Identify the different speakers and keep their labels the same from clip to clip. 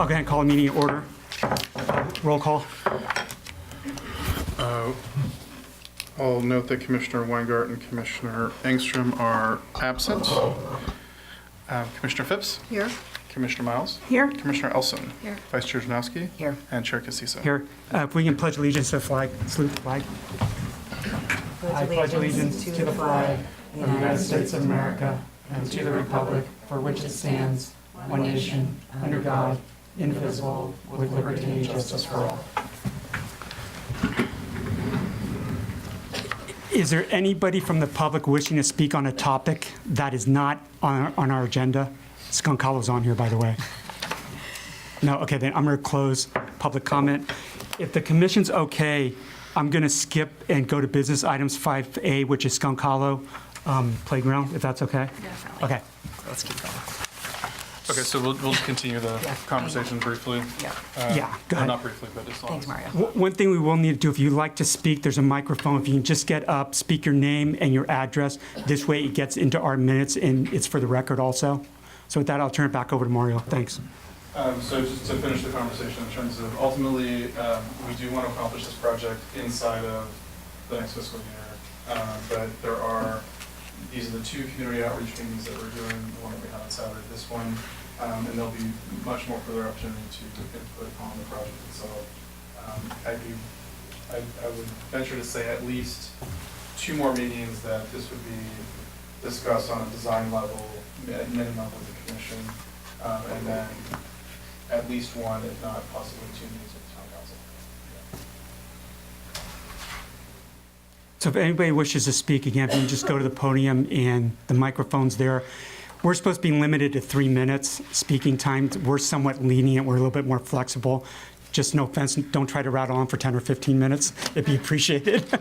Speaker 1: I'll go ahead and call a meeting in order. Roll call.
Speaker 2: I'll note that Commissioner Weingart and Commissioner Engstrom are absent. Commissioner Phipps?
Speaker 3: Here.
Speaker 2: Commissioner Miles?
Speaker 3: Here.
Speaker 2: Commissioner Elson?
Speaker 3: Here.
Speaker 2: Vice Chair Janowski?
Speaker 3: Here.
Speaker 2: And Chair Casissa?
Speaker 1: Here, if we can pledge allegiance to the flag, salute the flag. I pledge allegiance to the flag of the United States of America and to the republic for which it stands, one nation, under God, indivisible, with liberty and justice for all. Is there anybody from the public wishing to speak on a topic that is not on our agenda? Skunk Hollow's on here, by the way. No, okay, then I'm going to close public comment. If the commission's okay, I'm going to skip and go to business items 5A, which is Skunk Hollow Playground, if that's okay?
Speaker 3: Definitely.
Speaker 1: Okay.
Speaker 3: Let's keep going.
Speaker 2: Okay, so we'll continue the
Speaker 3: Yeah.
Speaker 2: conversation briefly.
Speaker 3: Yeah.
Speaker 1: Yeah, go
Speaker 2: Well,
Speaker 1: ahead.
Speaker 2: not briefly, but as long
Speaker 3: Thanks,
Speaker 2: as.
Speaker 3: Mario.
Speaker 1: One thing we will need to do, if you'd like to speak, there's a microphone. If you can just get up, speak your name and your address. This way it gets into our minutes and it's for the record also. So with that, I'll turn it back over to Mario. Thanks.
Speaker 2: So just to finish the conversation in terms of ultimately, we do want to accomplish this project inside of the next fiscal year. But these are the two community outreach meetings that we're doing, the one that we had on Saturday, this one, and there'll be much more further opportunity to input on the project itself. I would venture to say at least 2 more meetings that this would be discussed on a design level, at minimum with the commission, and then at least 1, if not possibly 2 meetings with the town council.
Speaker 1: So if anybody wishes to speak, again, if you can just go to the podium and the microphone's there. We're supposed to be limited to 3 minutes speaking time. We're somewhat lenient. We're a little bit more flexible. Just no offense, don't try to rattle on for 10 or 15 minutes. It'd be appreciated. Go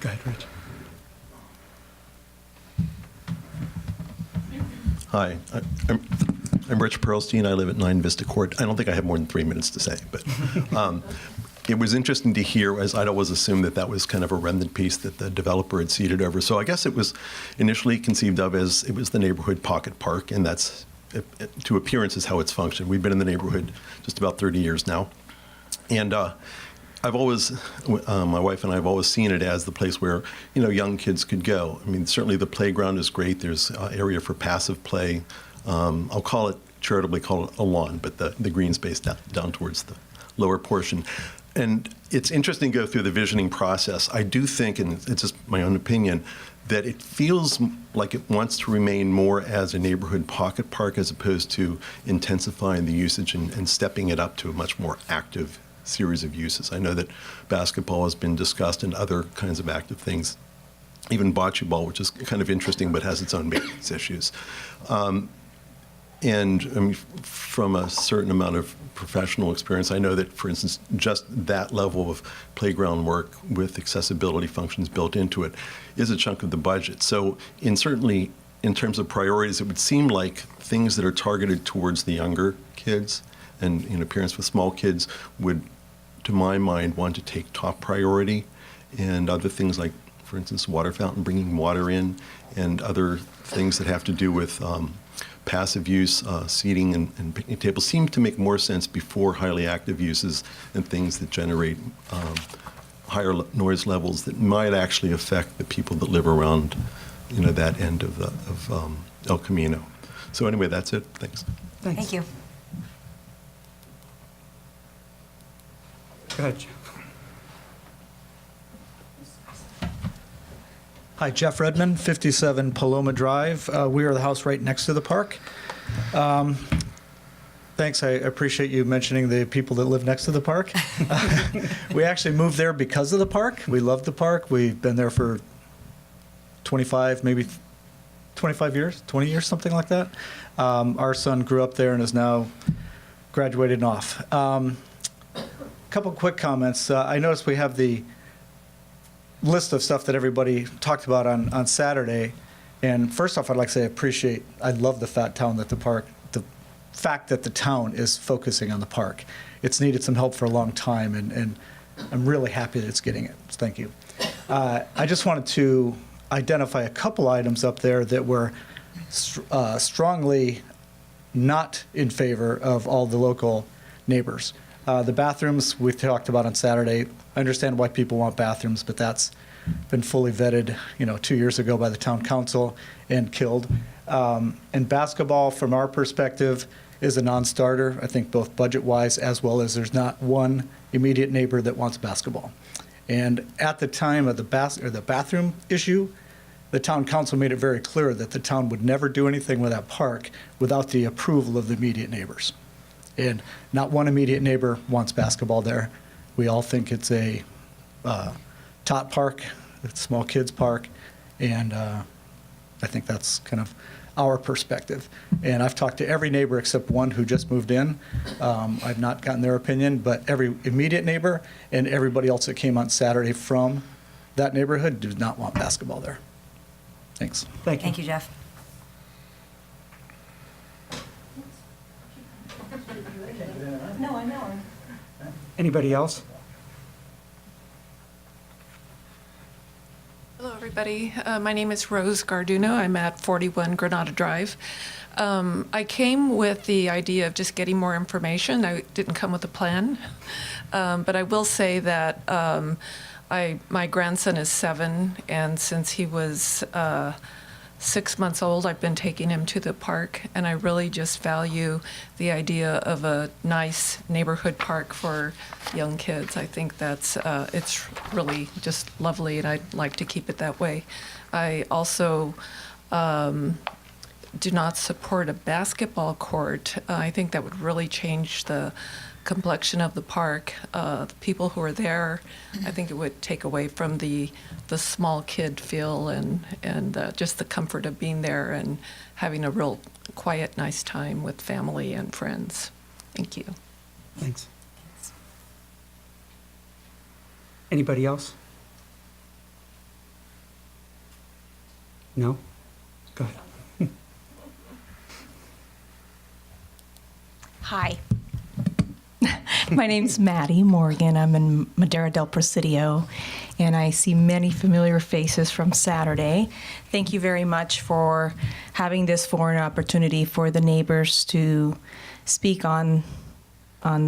Speaker 1: ahead, Rich.
Speaker 4: Hi, I'm Rich Perlstein. I live at 9 Vista Court. I don't think I have more than 3 minutes to say, but it was interesting to hear, as I'd always assumed that was kind of a remnant piece that the developer had ceded over. So I guess it was initially conceived of as it was the neighborhood pocket park, and that's, to appearances, how it's functioned. We've been in the neighborhood just about 30 years now. And I've always, my wife and I have always seen it as the place where, young kids could go. I mean, certainly the playground is great. There's an area for passive play. I'll charitably call it a lawn, but the green space down towards the lower portion. And it's interesting to go through the visioning process. I do think, and it's just my own opinion, that it feels like it wants to remain more as a neighborhood pocket park as opposed to intensifying the usage and stepping it up to a much more active series of uses. I know that basketball has been discussed and other kinds of active things, even bocce ball, which is kind of interesting but has its own maintenance issues. And I mean, from a certain amount of professional experience, I know that, for instance, just that level of playground work with accessibility functions built into it is a chunk of the budget. So certainly in terms of priorities, it would seem like things that are targeted towards the younger kids and parents with small kids would, to my mind, want to take top priority, and other things like, for instance, water fountain, bringing water in, and other things that have to do with passive use, seating and picnic tables seem to make more sense before highly active uses and things that generate higher noise levels that might actually affect the people that live around, that end of El Camino. So anyway, that's it. Thanks.
Speaker 3: Thank you.
Speaker 1: Go ahead, Jeff.
Speaker 5: Hi, Jeff Redmond, 57 Paloma Drive. We are the house right next to the park. Thanks, I appreciate you mentioning the people that live next to the park. We actually moved there because of the park. We love the park. We've been there for 25, maybe 25 years, 20 years, something like that. Our son grew up there and is now graduated and off. Couple quick comments. I noticed we have the list of stuff that everybody talked about on Saturday. And first off, I'd like to say I love the fact that the town is focusing on the park. It's needed some help for a long time, and I'm really happy that it's getting it. So thank you. I just wanted to identify a couple items up there that were strongly not in favor of all the local neighbors. The bathrooms we talked about on Saturday. I understand why people want bathrooms, but that's been fully vetted, 2 years ago by the town council and killed. And basketball, from our perspective, is a non-starter. I think both budget-wise as well as there's not one immediate neighbor that wants basketball. And at the time of the bathroom issue, the town council made it very clear that the town would never do anything with that park without the approval of the immediate neighbors. And not one immediate neighbor wants basketball there. We all think it's a tot park, it's a small kids park, and I think that's kind of our perspective. And I've talked to every neighbor except one who just moved in. I've not gotten their opinion, but every immediate neighbor and everybody else that came on Saturday from that neighborhood did not want basketball there. Thanks.
Speaker 1: Thank you.
Speaker 3: Thank you, Jeff. No, I know.
Speaker 1: Anybody else?
Speaker 6: Hello, everybody. My name is Rose Garduno. I'm at 41 Granada Drive. I came with the idea of just getting more information. I didn't come with a plan. But I will say that my grandson is 7, and since he was 6 months old, I've been taking him to the park, and I really just value the idea of a nice neighborhood park for young kids. I think that's it's really just lovely, and I'd like to keep it that way. I also do not support a basketball court. I think that would really change the complexion of the park. The people who are there, I think it would take away from the small kid feel and just the comfort of being there and having a real quiet, nice time with family and friends. Thank you.
Speaker 1: Thanks. Anybody else? No? Go ahead.
Speaker 7: Hi. My name's Maddie Morgan. I'm in Madera del Presidio, and I see many familiar faces from Saturday. Thank you very much for having this forum opportunity for the neighbors to speak on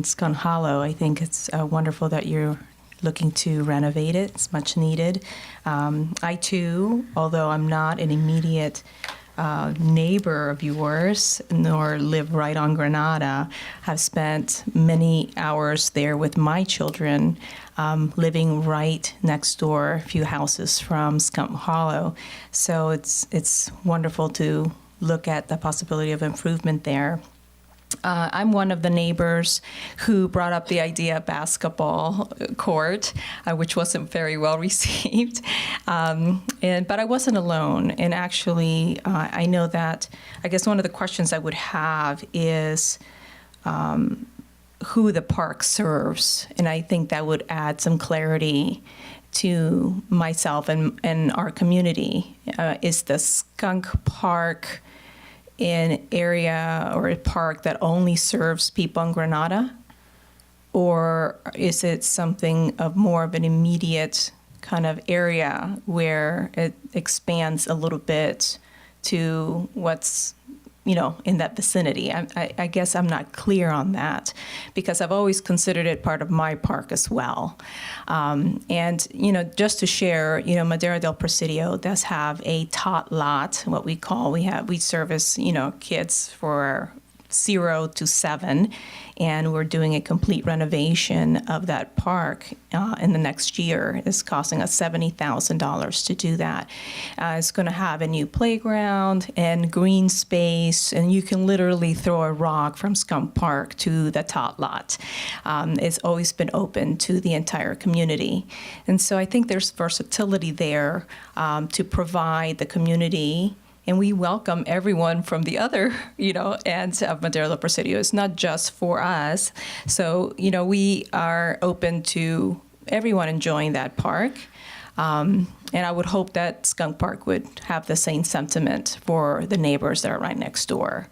Speaker 7: Skunk Hollow. I think it's wonderful that you're looking to renovate it. It's much needed. I too, although I'm not an immediate neighbor of yours, nor live right on Granada, have spent many hours there with my children, living right next door, a few houses from Skunk Hollow. So it's wonderful to look at the possibility of improvement there. I'm one of the neighbors who brought up the idea of basketball court, which wasn't very well received. But I wasn't alone. And actually, I know that, I guess one of the questions I would have is who the park serves. And I think that would add some clarity to myself and our community. Is the Skunk Park an area or a park that only serves people in Granada? Or is it something of more of an immediate kind of area where it expands a little bit to what's, in that vicinity? I guess I'm not clear on that because I've always considered it part of my park as well. And just to share, Madera del Presidio does have a tot lot, what we call, we service, kids for 0 to 7, and we're doing a complete renovation of that park in the next year. It's costing us $70,000 to do that. It's going to have a new playground and green space, and you can literally throw a rock from Skunk Park to the tot lot. It's always been open to the entire community. And so I think there's versatility there to provide the community. And we welcome everyone from the other, ends of Madera del Presidio. It's not just for us. So, we are open to everyone enjoying that park. And I would hope that Skunk Park would have the same sentiment for the neighbors that are right next door.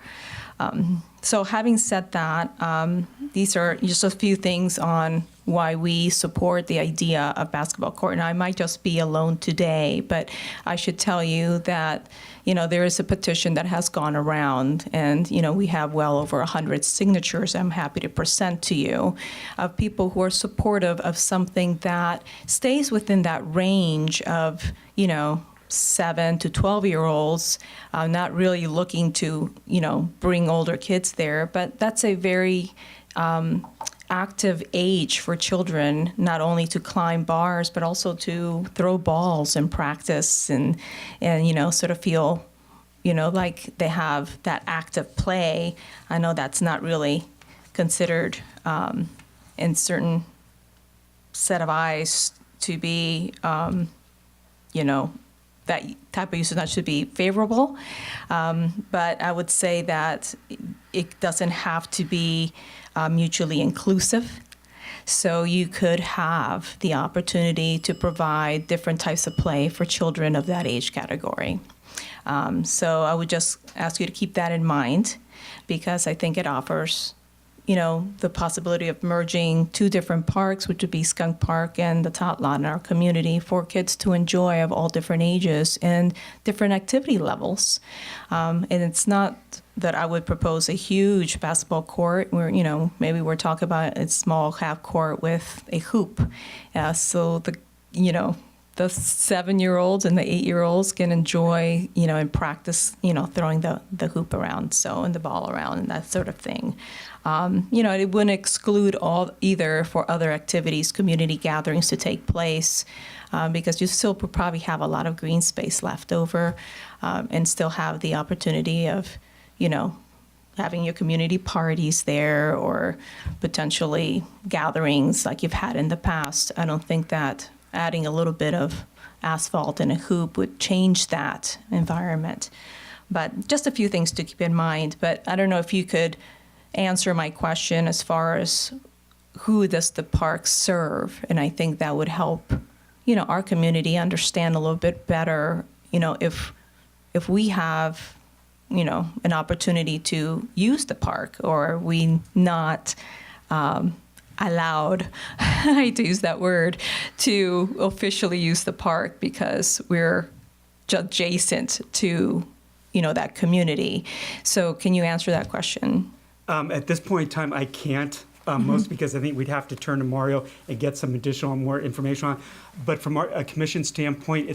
Speaker 7: So having said that, these are just a few things on why we support the idea of basketball court. And I might just be alone today, but I should tell you that, there is a petition that has gone around, and, we have well over 100 signatures I'm happy to present to you of people who are supportive of something that stays within that range of, 7 to 12-year-olds, not really looking to, bring older kids there. But that's a very active age for children, not only to climb bars, but also to throw balls and practice and sort of feel, like they have that active play. I know that's not really considered in certain set of eyes to be, that type of usage should be favorable. But I would say that it doesn't have to be mutually inclusive. So you could have the opportunity to provide different types of play for children of that age category. So I would just ask you to keep that in mind, because I think it offers, the possibility of merging two different parks, which would be Skunk Park and the Tot Lot in our community, for kids to enjoy of all different ages and different activity levels. And it's not that I would propose a huge basketball court where, maybe we're talking about a small half court with a hoop. So the 7-year-olds and the 8-year-olds can enjoy, and practice, throwing the hoop around, and the ball around and that sort of thing. It wouldn't exclude either for other activities, community gatherings to take place, because you still probably have a lot of green space left over, and still have the opportunity of, having your community parties there, or potentially gatherings like you've had in the past. I don't think that adding a little bit of asphalt and a hoop would change that environment. But just a few things to keep in mind. But I don't know if you could answer my question as far as who does the park serve, and I think that would help, our community understand a little bit better, if we have, an opportunity to use the park, or are we not allowed, I hate to use that word, to officially use the park because we're adjacent to, that community. So can you answer that question?
Speaker 1: At this point in time, I can't, mostly because I think we'd have to turn to Mario and get some additional more information on. But from a commission standpoint,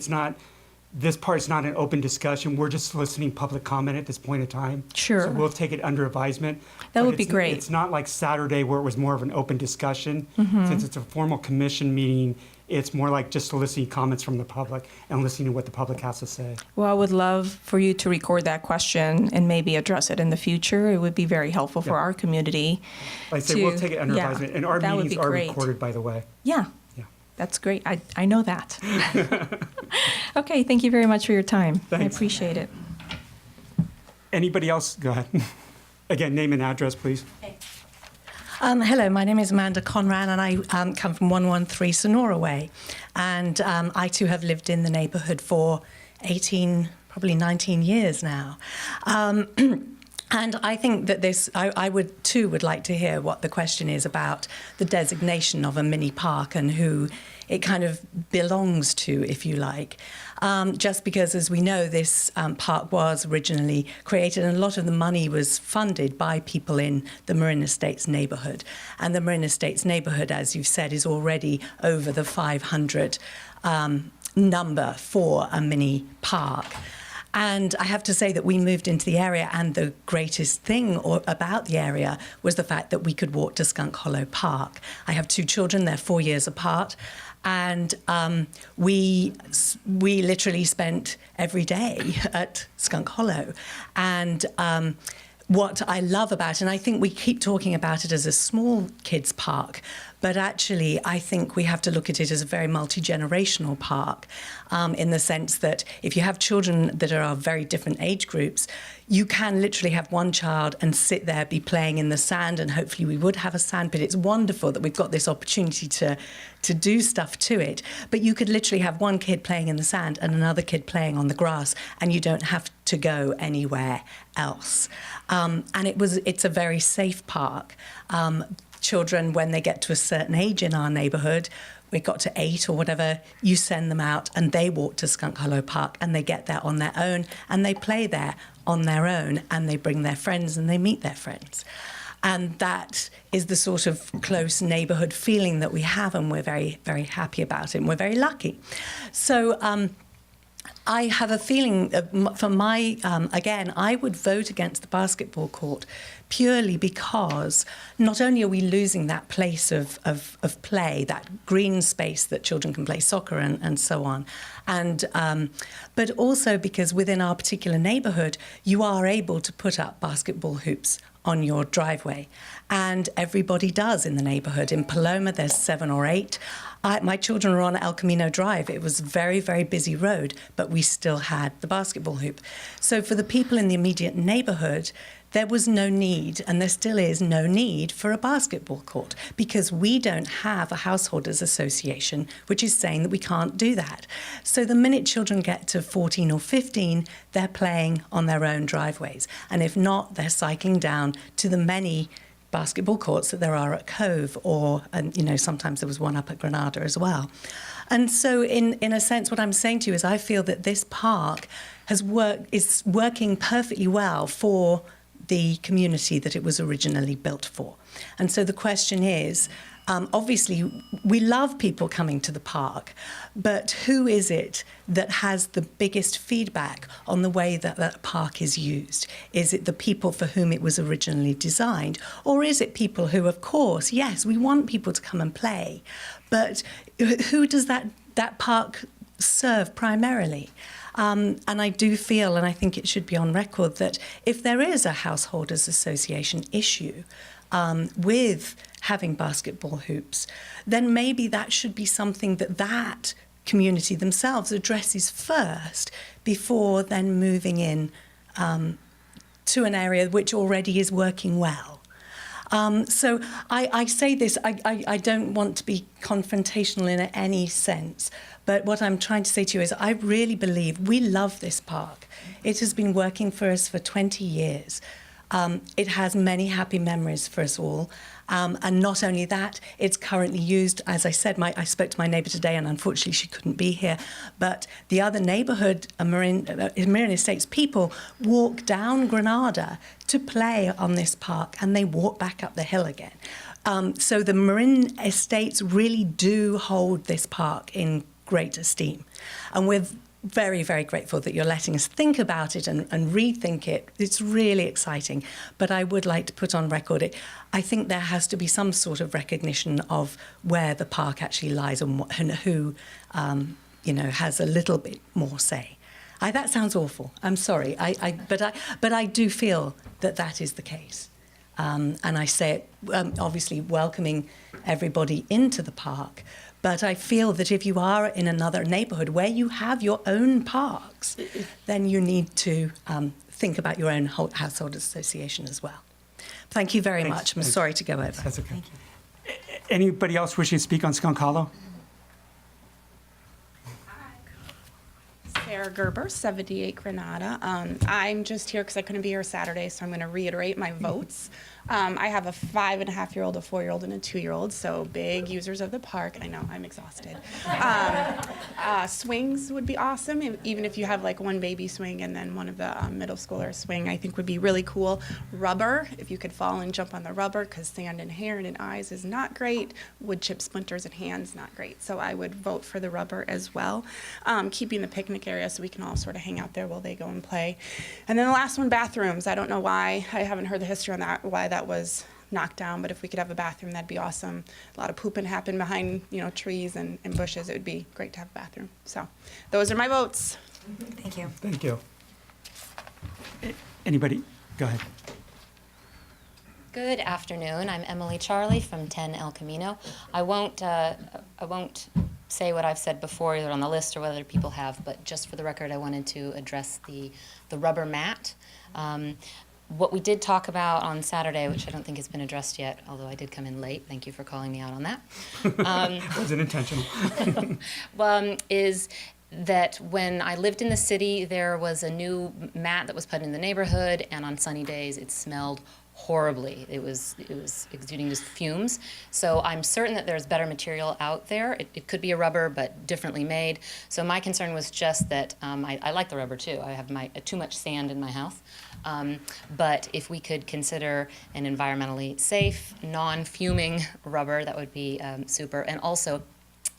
Speaker 1: this part's not an open discussion. We're just soliciting public comment at this point in time.
Speaker 7: Sure.
Speaker 1: So we'll take it under advisement.
Speaker 7: That
Speaker 1: But
Speaker 7: would be great.
Speaker 1: It's not like Saturday where it was more of an open discussion. Since it's a formal commission meeting, it's more like just soliciting comments from the public and listening to what the public has to say.
Speaker 7: Well, I would love for you to record that question and maybe address it in the future. It would be very helpful for our community.
Speaker 1: Like I say, we'll take it under advisement. And our
Speaker 7: that would
Speaker 1: meetings
Speaker 7: be
Speaker 1: are
Speaker 7: great.
Speaker 1: recorded, by the way.
Speaker 7: Yeah.
Speaker 1: Yeah.
Speaker 7: That's great. I know that. Okay, thank you very much for your time. I
Speaker 1: Thanks.
Speaker 7: appreciate it.
Speaker 1: Anybody else? Go ahead. Again, name and address, please.
Speaker 3: Hello, my name is Amanda Conran, and I come from 113 Sonora Way. And I too have lived in the neighborhood for 18, probably 19 years now. And I think that I would like to hear what the question is about the designation of a mini park and who it kind of belongs to, if you like. Just because, as we know, this park was originally created and a lot of the money was funded by people in the Marin Estates neighborhood. And the Marin Estates neighborhood, as you've said, is already over the 500 number for a mini park. And I have to say that we moved into the area, and the greatest thing about the area was the fact that we could walk to Skunk Hollow Park. I have 2 children, they're 4 years apart, and we literally spent every day at Skunk Hollow. And what I love about it, and I think we keep talking about it as a small kids park, but actually I think we have to look at it as a very multi-generational park, in the sense that if you have children that are of very different age groups, you can literally have one child and sit there, be playing in the sand, and hopefully we would have a sand pit. It's wonderful that we've got this opportunity to do stuff to it. But you could literally have one kid playing in the sand and another kid playing on the grass, and you don't have to go anywhere else. And it's a very safe park. children, when they get to a certain age in our neighborhood, we got to 8 or whatever, you send them out and they walk to Skunk Hollow Park and they get there on their own and they play there on their own and they bring their friends and they meet their friends. And that is the sort of close neighborhood feeling that we have, and we're very, very happy about it, and we're very lucky. So I have a feeling, for my, again, I would vote against the basketball court purely because not only are we losing that place of play, that green space that children can play soccer and so on, and but also because within our particular neighborhood, you are able to put up basketball hoops on your driveway, and everybody does in the neighborhood. In Paloma, there's 7 or 8. My children were on El Camino Drive. It was a very, very busy road, but we still had the basketball hoop. So for the people in the immediate neighborhood, there was no need, and there still is no need, for a basketball court because we don't have a householders association which is saying that we can't do that. So the minute children get to 14 or 15, they're playing on their own driveways. And if not, they're cycling down to the many basketball courts that there are at Cove, or, and you know, sometimes there was one up at Granada as well. And so in a sense, what I'm saying to you is I feel that this park is working perfectly well for the community that it was originally built for. And so the question is, obviously, we love people coming to the park, but who is it that has the biggest feedback on the way that that park is used? Is it the people for whom it was originally designed? Or is it people who, of course, yes, we want people to come and play, but who does that park serve primarily? And I do feel, and I think it should be on record, that if there is a householders association issue with having basketball hoops, then maybe that should be something that community themselves addresses first before then moving in to an area which already is working well. So I say this, I don't want to be confrontational in any sense, but what I'm trying to say to you is I really believe we love this park. It has been working for us for 20 years. It has many happy memories for us all. And not only that, it's currently used, as I said, I spoke to my neighbour today and unfortunately she couldn't be here, but the other neighbourhood, Marin Estates people walk down Granada to play on this park and they walk back up the hill again. So the Marin Estates really do hold this park in great esteem. And we're very, very grateful that you're letting us think about it and rethink it. It's really exciting. But I would like to put on record it. I think there has to be some sort of recognition of where the park actually lies and who, has a little bit more say. That sounds awful. I'm sorry. But I do feel that is the case. And I say it, obviously welcoming everybody into the park. But I feel that if you are in another neighbourhood where you have your own parks, then you need to think about your own household association as well. Thank you very much. I'm sorry to go over.
Speaker 1: That's okay. Anybody else wishing to speak on Skunk Hollow?
Speaker 8: Sarah Gerber, 78 Granada. I'm just here because I couldn't be here Saturday, so I'm going to reiterate my votes. I have a 5.5-year-old, a 4-year-old, and a 2-year-old, so big users of the park. I know, I'm exhausted. Swings would be awesome, even if you have like one baby swing and then one of the middle schoolers swing, I think would be really cool. Rubber, if you could fall and jump on the rubber, because sand in hair and in eyes is not great. Wood chip splinters in hands, not great. So I would vote for the rubber as well. Keeping the picnic area so we can all sort of hang out there while they go and play. And then the last one, bathrooms. I don't know why, I haven't heard the history on that, why that was knocked down, but if we could have a bathroom, that'd be awesome. A lot of pooping happen behind, trees and bushes. It would be great to have a bathroom. So those are my votes.
Speaker 9: Thank you.
Speaker 1: Thank you. Anybody? Go ahead.
Speaker 9: Good afternoon. I'm Emily Charlie from 10 El Camino. I won't say what I've said before, either on the list or whether people have, but just for the record, I wanted to address the rubber mat. What we did talk about on Saturday, which I don't think has been addressed yet, although I did come in late, thank you for calling me out on that.
Speaker 1: Wasn't intentional.
Speaker 9: Is that when I lived in the city, there was a new mat that was put in the neighborhood, and on sunny days it smelled horribly. It was exuding just fumes. So I'm certain that there's better material out there. It could be a rubber, but differently made. So my concern was just that I like the rubber too. I have too much sand in my house. But if we could consider an environmentally safe, non-fuming rubber, that would be super. And also,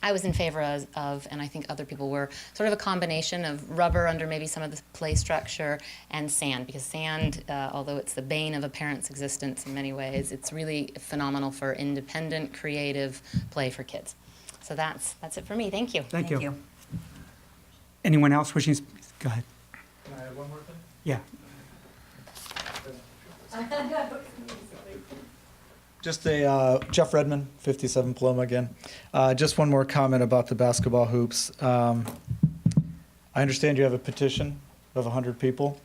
Speaker 9: I was in favor of, and I think other people were, sort of a combination of rubber under maybe some of the play structure and sand, because sand, although it's the bane of a parent's existence in many ways, it's really phenomenal for independent, creative play for kids. So that's it for me. Thank you.
Speaker 1: Thank you. Anyone else wishing to speak? Go ahead.
Speaker 2: Can I add one more thing?
Speaker 1: Yeah.
Speaker 5: Just Jeff Redmond, 57 Paloma again. Just one more comment about the basketball hoops. I understand you have a petition of 100 people.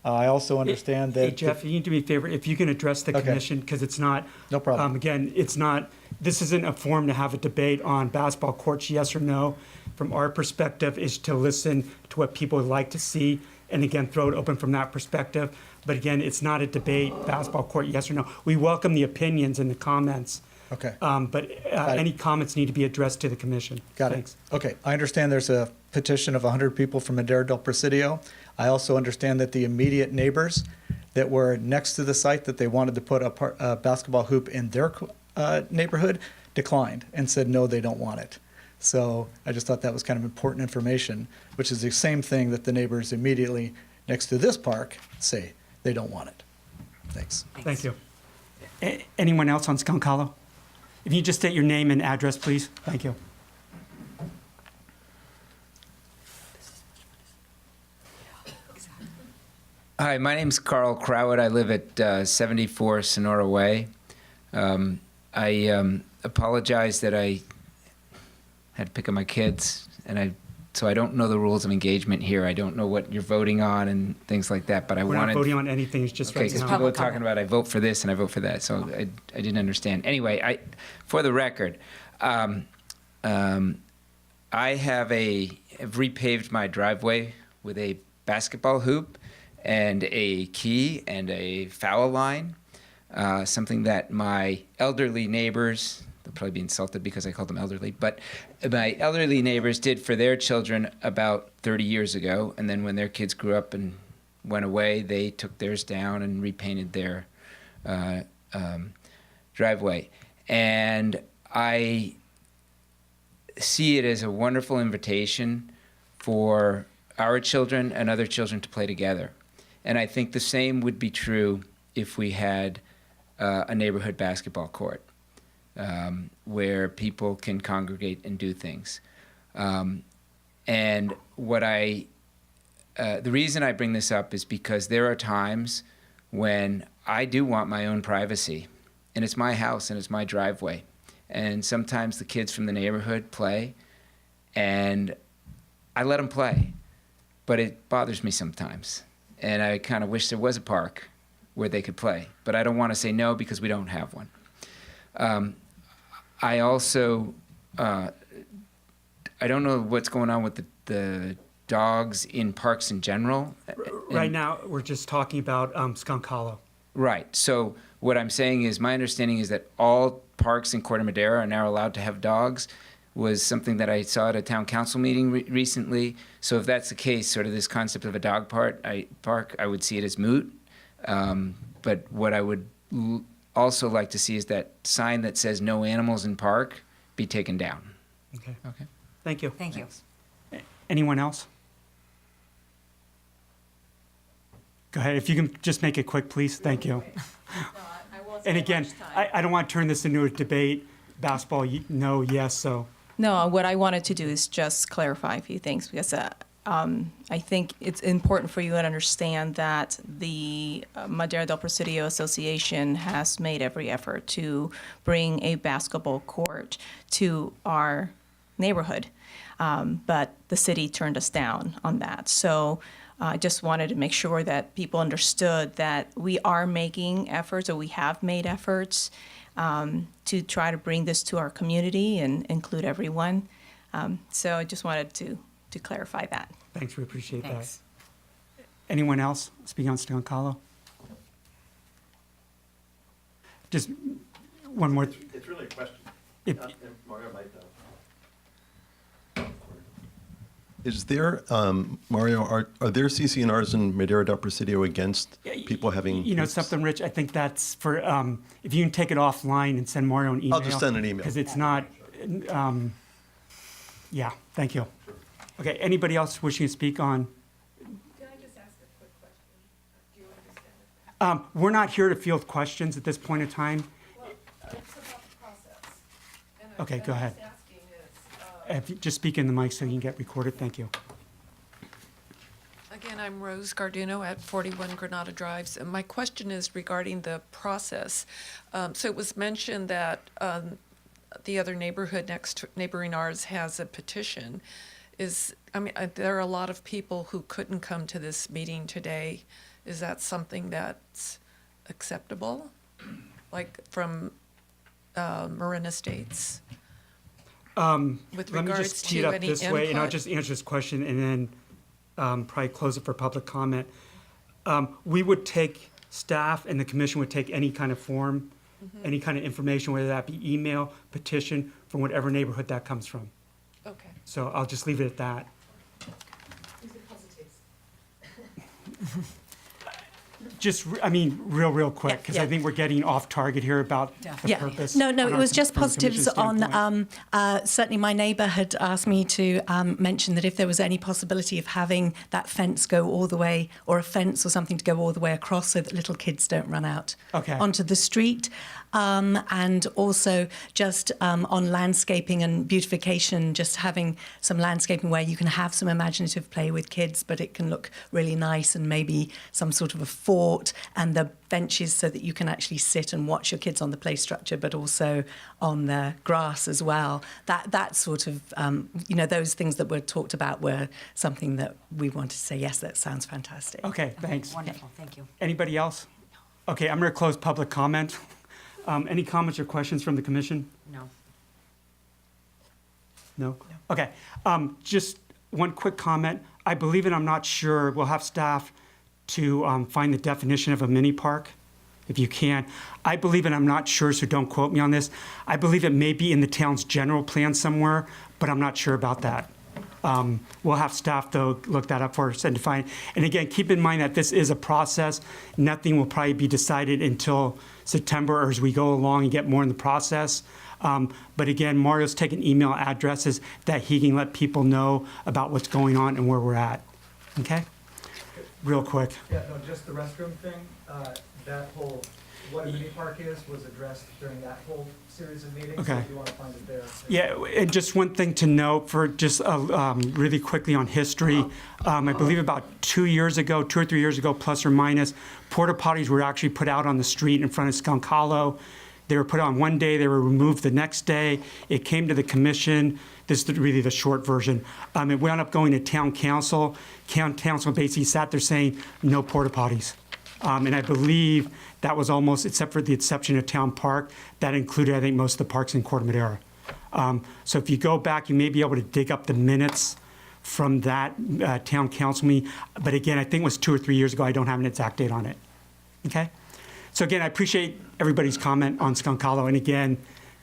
Speaker 5: I also understand that.
Speaker 1: Hey, Jeff, you need to be a favor, if you can address the
Speaker 5: Okay.
Speaker 1: commission, because it's not.
Speaker 5: No problem.
Speaker 1: Again, this isn't a forum to have a debate on basketball courts, yes or no. From our perspective, is to listen to what people would like to see, and again, throw it open from that perspective. But again, it's not a debate, basketball court, yes or no. We welcome the opinions and the comments.
Speaker 5: Okay.
Speaker 1: But any comments need to be addressed to the commission.
Speaker 5: Got
Speaker 1: Thanks.
Speaker 5: it. Okay. I understand there's a petition of 100 people from Madera del Presidio. I also understand that the immediate neighbors that were next to the site that they wanted to put a basketball hoop in their neighborhood declined and said, no, they don't want it. So I just thought that was kind of important information, which is the same thing that the neighbors immediately next to this park say they don't want it. Thanks.
Speaker 1: Thank you. Anyone else on Skunk Hollow? If you just state your name and address, please. Thank you.
Speaker 10: Hi, my name's Carl Crowett. I live at 74 Sonora Way. I apologize that I had to pick up my kids, so I don't know the rules of engagement here. I don't know what you're voting on and things like that, but I
Speaker 1: We're
Speaker 10: wanted...
Speaker 1: not voting on anything, it's just
Speaker 10: Okay,
Speaker 1: right
Speaker 10: because
Speaker 1: now.
Speaker 10: people are talking about I vote for this and I vote for that, so I didn't understand. Anyway, for the record, I have repaved my driveway with a basketball hoop and a key and a foul line, something that my elderly neighbors, they'll probably be insulted because I called them elderly, but my elderly neighbors did for their children about 30 years ago, and then when their kids grew up and went away, they took theirs down and repainted their driveway. And I see it as a wonderful invitation for our children and other children to play together. And I think the same would be true if we had a neighborhood basketball court where people can congregate and do things. And the reason I bring this up is because there are times when I do want my own privacy, and it's my house and it's my driveway. And sometimes the kids from the neighborhood play, and I let them play, but it bothers me sometimes. And I kind of wish there was a park where they could play, but I don't want to say no because we don't have one. I also, I don't know what's going on with the dogs in parks in general.
Speaker 1: Right now, we're just talking about Skunk Hollow.
Speaker 10: Right. So what I'm saying is, my understanding is that all parks in Corte Madera are now allowed to have dogs, was something that I saw at a town council meeting recently. So if that's the case, sort of this concept of a dog park, I would see it as moot. But what I would also like to see is that sign that says no animals in park be taken down.
Speaker 1: Okay.
Speaker 10: Okay.
Speaker 1: Thank you.
Speaker 11: Thank you.
Speaker 1: Anyone else? Go ahead. If you can just make it quick, please. Thank you. And again, I don't want to turn this into a debate. Basketball, no, yes, so.
Speaker 7: No, what I wanted to do is just clarify a few things, because I think it's important for you to understand that the Madera del Presidio Association has made every effort to bring a basketball court to our neighborhood, but the city turned us down on that. So I just wanted to make sure that people understood that we are making efforts, or we have made efforts to try to bring this to our community and include everyone. So I just wanted to clarify that.
Speaker 1: Thanks, we appreciate
Speaker 11: Thanks.
Speaker 1: that. Anyone else speaking on Skunk Hollow? just one more.
Speaker 4: It's really a question.
Speaker 1: If-
Speaker 4: Mario might know. Is there, Mario, are there CCNRs in Madera del Presidio against people having?
Speaker 1: You know something, Rich? I think that's for, if you can take it offline and send Mario an email.
Speaker 4: I'll just send an email.
Speaker 1: Because it's not, yeah, thank you. Okay, anybody else wishing to speak on?
Speaker 6: Can I just ask a quick question? Do you understand?
Speaker 1: We're not here to field questions at this point in time.
Speaker 6: Well, it's about the process. And
Speaker 1: Okay,
Speaker 6: what
Speaker 1: go
Speaker 6: I'm
Speaker 1: ahead.
Speaker 6: just asking is,
Speaker 1: If you just speak in the mic so you can get recorded, thank you.
Speaker 6: again, I'm Rose Garduno at 41 Granada Drives, and my question is regarding the process. So it was mentioned that the other neighborhood neighboring ours has a petition. There are a lot of people who couldn't come to this meeting today. Is that something that's acceptable? Like from Marin Estates? With
Speaker 1: Let me
Speaker 6: regards
Speaker 1: just tee it
Speaker 6: to
Speaker 1: up
Speaker 6: any
Speaker 1: this way, and I'll
Speaker 6: input?
Speaker 1: just answer this question and then probably close it for public comment. We would take, staff and the commission would take any kind of form, any kind of information, whether that be email, petition, from whatever neighborhood that comes from.
Speaker 6: Okay.
Speaker 1: So I'll just leave it at that. Just, real quick, because I
Speaker 3: Yeah.
Speaker 1: think we're getting off target here about the
Speaker 3: Yeah.
Speaker 1: purpose.
Speaker 3: No,
Speaker 1: on
Speaker 3: it
Speaker 1: our-
Speaker 3: was just
Speaker 1: from the commission's
Speaker 3: positives on,
Speaker 1: standpoint.
Speaker 3: certainly my neighbour had asked me to mention that if there was any possibility of having that fence go all the way, or a fence or something to go all the way across so that little kids don't run out
Speaker 1: Okay.
Speaker 3: onto the street. And also just on landscaping and beautification, just having some landscaping where you can have some imaginative play with kids, but it can look really nice, and maybe some sort of a fort, and the benches so that you can actually sit and watch your kids on the play structure, but also on the grass as well. That sort of, those things that were talked about were something that we wanted to say, yes, that sounds fantastic.
Speaker 1: Okay, thanks.
Speaker 11: Wonderful, thank you.
Speaker 1: Anybody else? Okay, I'm going to close public comment. Any comments or questions from the commission?
Speaker 11: No.
Speaker 1: No? Okay. Just one quick comment. I believe, and I'm not sure, we'll have staff to find the definition of a mini park, if you can. I believe, and I'm not sure, so don't quote me on this. I believe it may be in the town's general plan somewhere, but I'm not sure about that. We'll have staff, though, look that up for us and define. And again, keep in mind that this is a process. Nothing will probably be decided until September or as we go along and get more in the process. But again, Mario's taking email addresses that he can let people know about what's going on and where we're at. Okay? Real quick.
Speaker 5: Yeah, no, just the restroom thing, that whole, what a mini park is, was addressed during that whole series of meetings. So
Speaker 1: Okay.
Speaker 5: if you want to find it there.
Speaker 1: Yeah, and just one thing to note for just really quickly on history. I believe about 2 years ago, 2 or 3 years ago, plus or minus, porta potties were actually put out on the street in front of Skunk Hollow. They were put on one day, they were removed the next day. It came to the commission. This is really the short version. It wound up going to town council. Town council basically sat there saying, no porta potties. And I believe that was almost, except for the exception of Town Park, that included, I think, most of the parks in Corte Madera. So if you go back, you may be able to dig up the minutes from that town council meeting. But again, I think it was 2 or 3 years ago. I don't have an exact date on it. Okay? So again, I appreciate everybody's comment on Skunk Hollow. And again,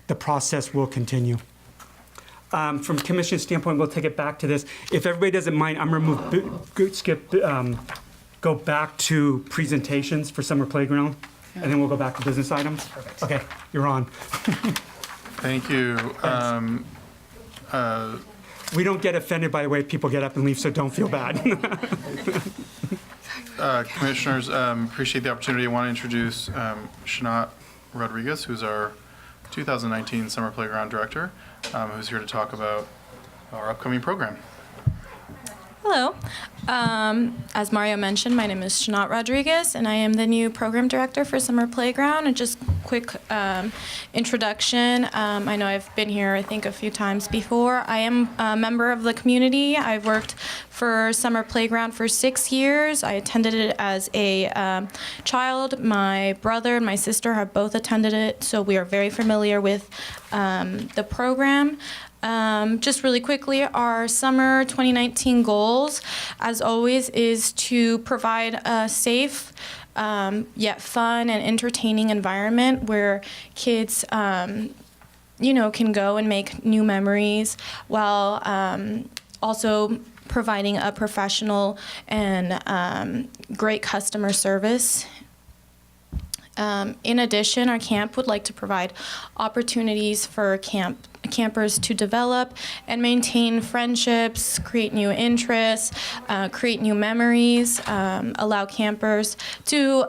Speaker 1: the process will continue. From commission standpoint, we'll take it back to this. If everybody doesn't mind, I'm going to go back to presentations for summer playground, and then we'll go back to business items. Okay, you're on.
Speaker 2: Thank you.
Speaker 1: We don't get offended, by the way, if people get up and leave, so don't feel bad.
Speaker 2: Commissioners, appreciate the opportunity. I want to introduce Shanat Rodriguez, who's our 2019 Summer Playground Director, who's here to talk about our upcoming program.
Speaker 12: Hello. As Mario mentioned, my name is Shanat Rodriguez, and I am the new program director for Summer Playground. And just quick introduction. I know I've been here, I think, a few times before. I am a member of the community. I've worked for Summer Playground for 6 years. I attended it as a child. My brother and my sister have both attended it, so we are very familiar with the program. Just really quickly, our summer 2019 goals, as always, is to provide a safe yet fun and entertaining environment where kids, can go and make new memories while also providing a professional and great customer service. In addition, our camp would like to provide opportunities for campers to develop and maintain friendships, create new interests, create new memories, allow campers to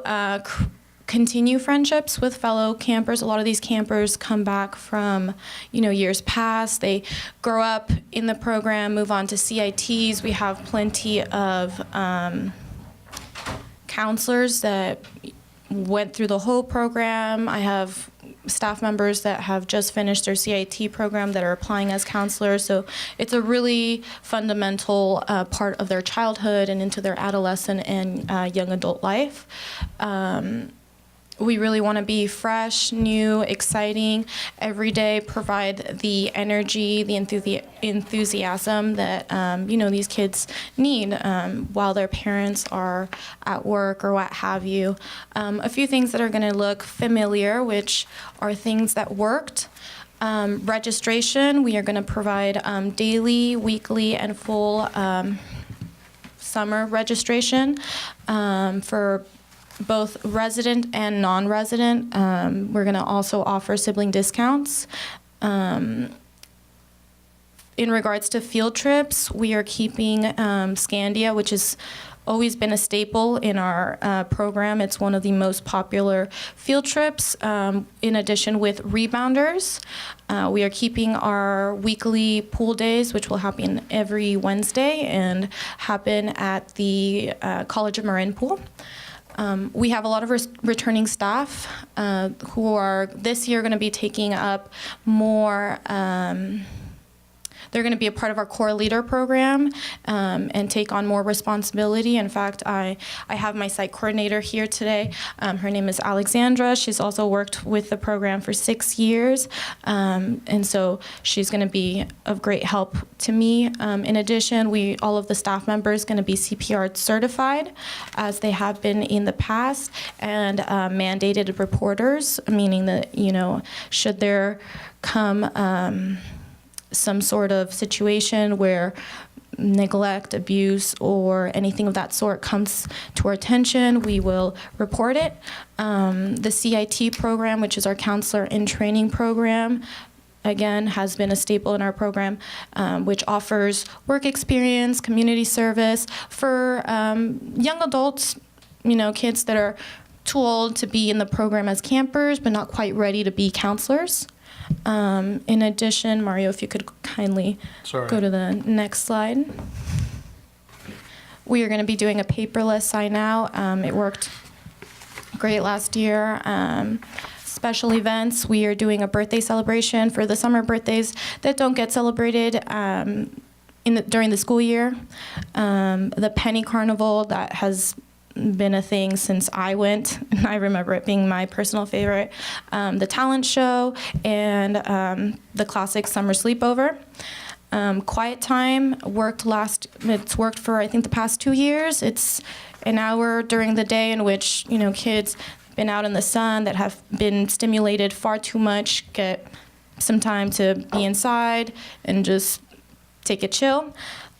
Speaker 12: continue friendships with fellow campers. A lot of these campers come back from, years past. They grow up in the program, move on to CITs. We have plenty of counselors that went through the whole program. I have staff members that have just finished their CIT program that are applying as counselors. So it's a really fundamental part of their childhood and into their adolescent and young adult life. We really want to be fresh, new, exciting, every day provide the energy, the enthusiasm that, these kids need while their parents are at work or what have you. A few things that are going to look familiar, which are things that worked. Registration, we are going to provide daily, weekly, and full summer registration for both resident and non-resident. We're going to also offer sibling discounts. In regards to field trips, we are keeping Scandia, which has always been a staple in our program. It's one of the most popular field trips. In addition with rebounders, we are keeping our weekly pool days, which will happen every Wednesday and happen at the College of Marin Pool. We have a lot of returning staff who are this year going to be taking up more. They're going to be a part of our core leader program and take on more responsibility. In fact, I have my site coordinator here today. Her name is Alexandra. She's also worked with the program for 6 years. And so she's going to be of great help to me. In addition, all of the staff members going to be CPR certified, as they have been in the past, and mandated reporters, meaning that, should there come some sort of situation where neglect, abuse, or anything of that sort comes to our attention, we will report it. The CIT program, which is our counselor in training program, again, has been a staple in our program, which offers work experience, community service for young adults, kids that are too old to be in the program as campers, but not quite ready to be counselors. In addition, Mario, if you could kindly go to the next slide. We are going to be doing a paperless sign out. It worked great last year. Special events, we are doing a birthday celebration for the summer birthdays that don't get celebrated during the school year. The Penny Carnival, that has been a thing since I went, and I remember it being my personal favorite. The talent show and the classic summer sleepover. Quiet time it's worked for I think the past 2 years. It's an hour during the day in which kids been out in the sun that have been stimulated far too much get some time to be inside and just take a chill.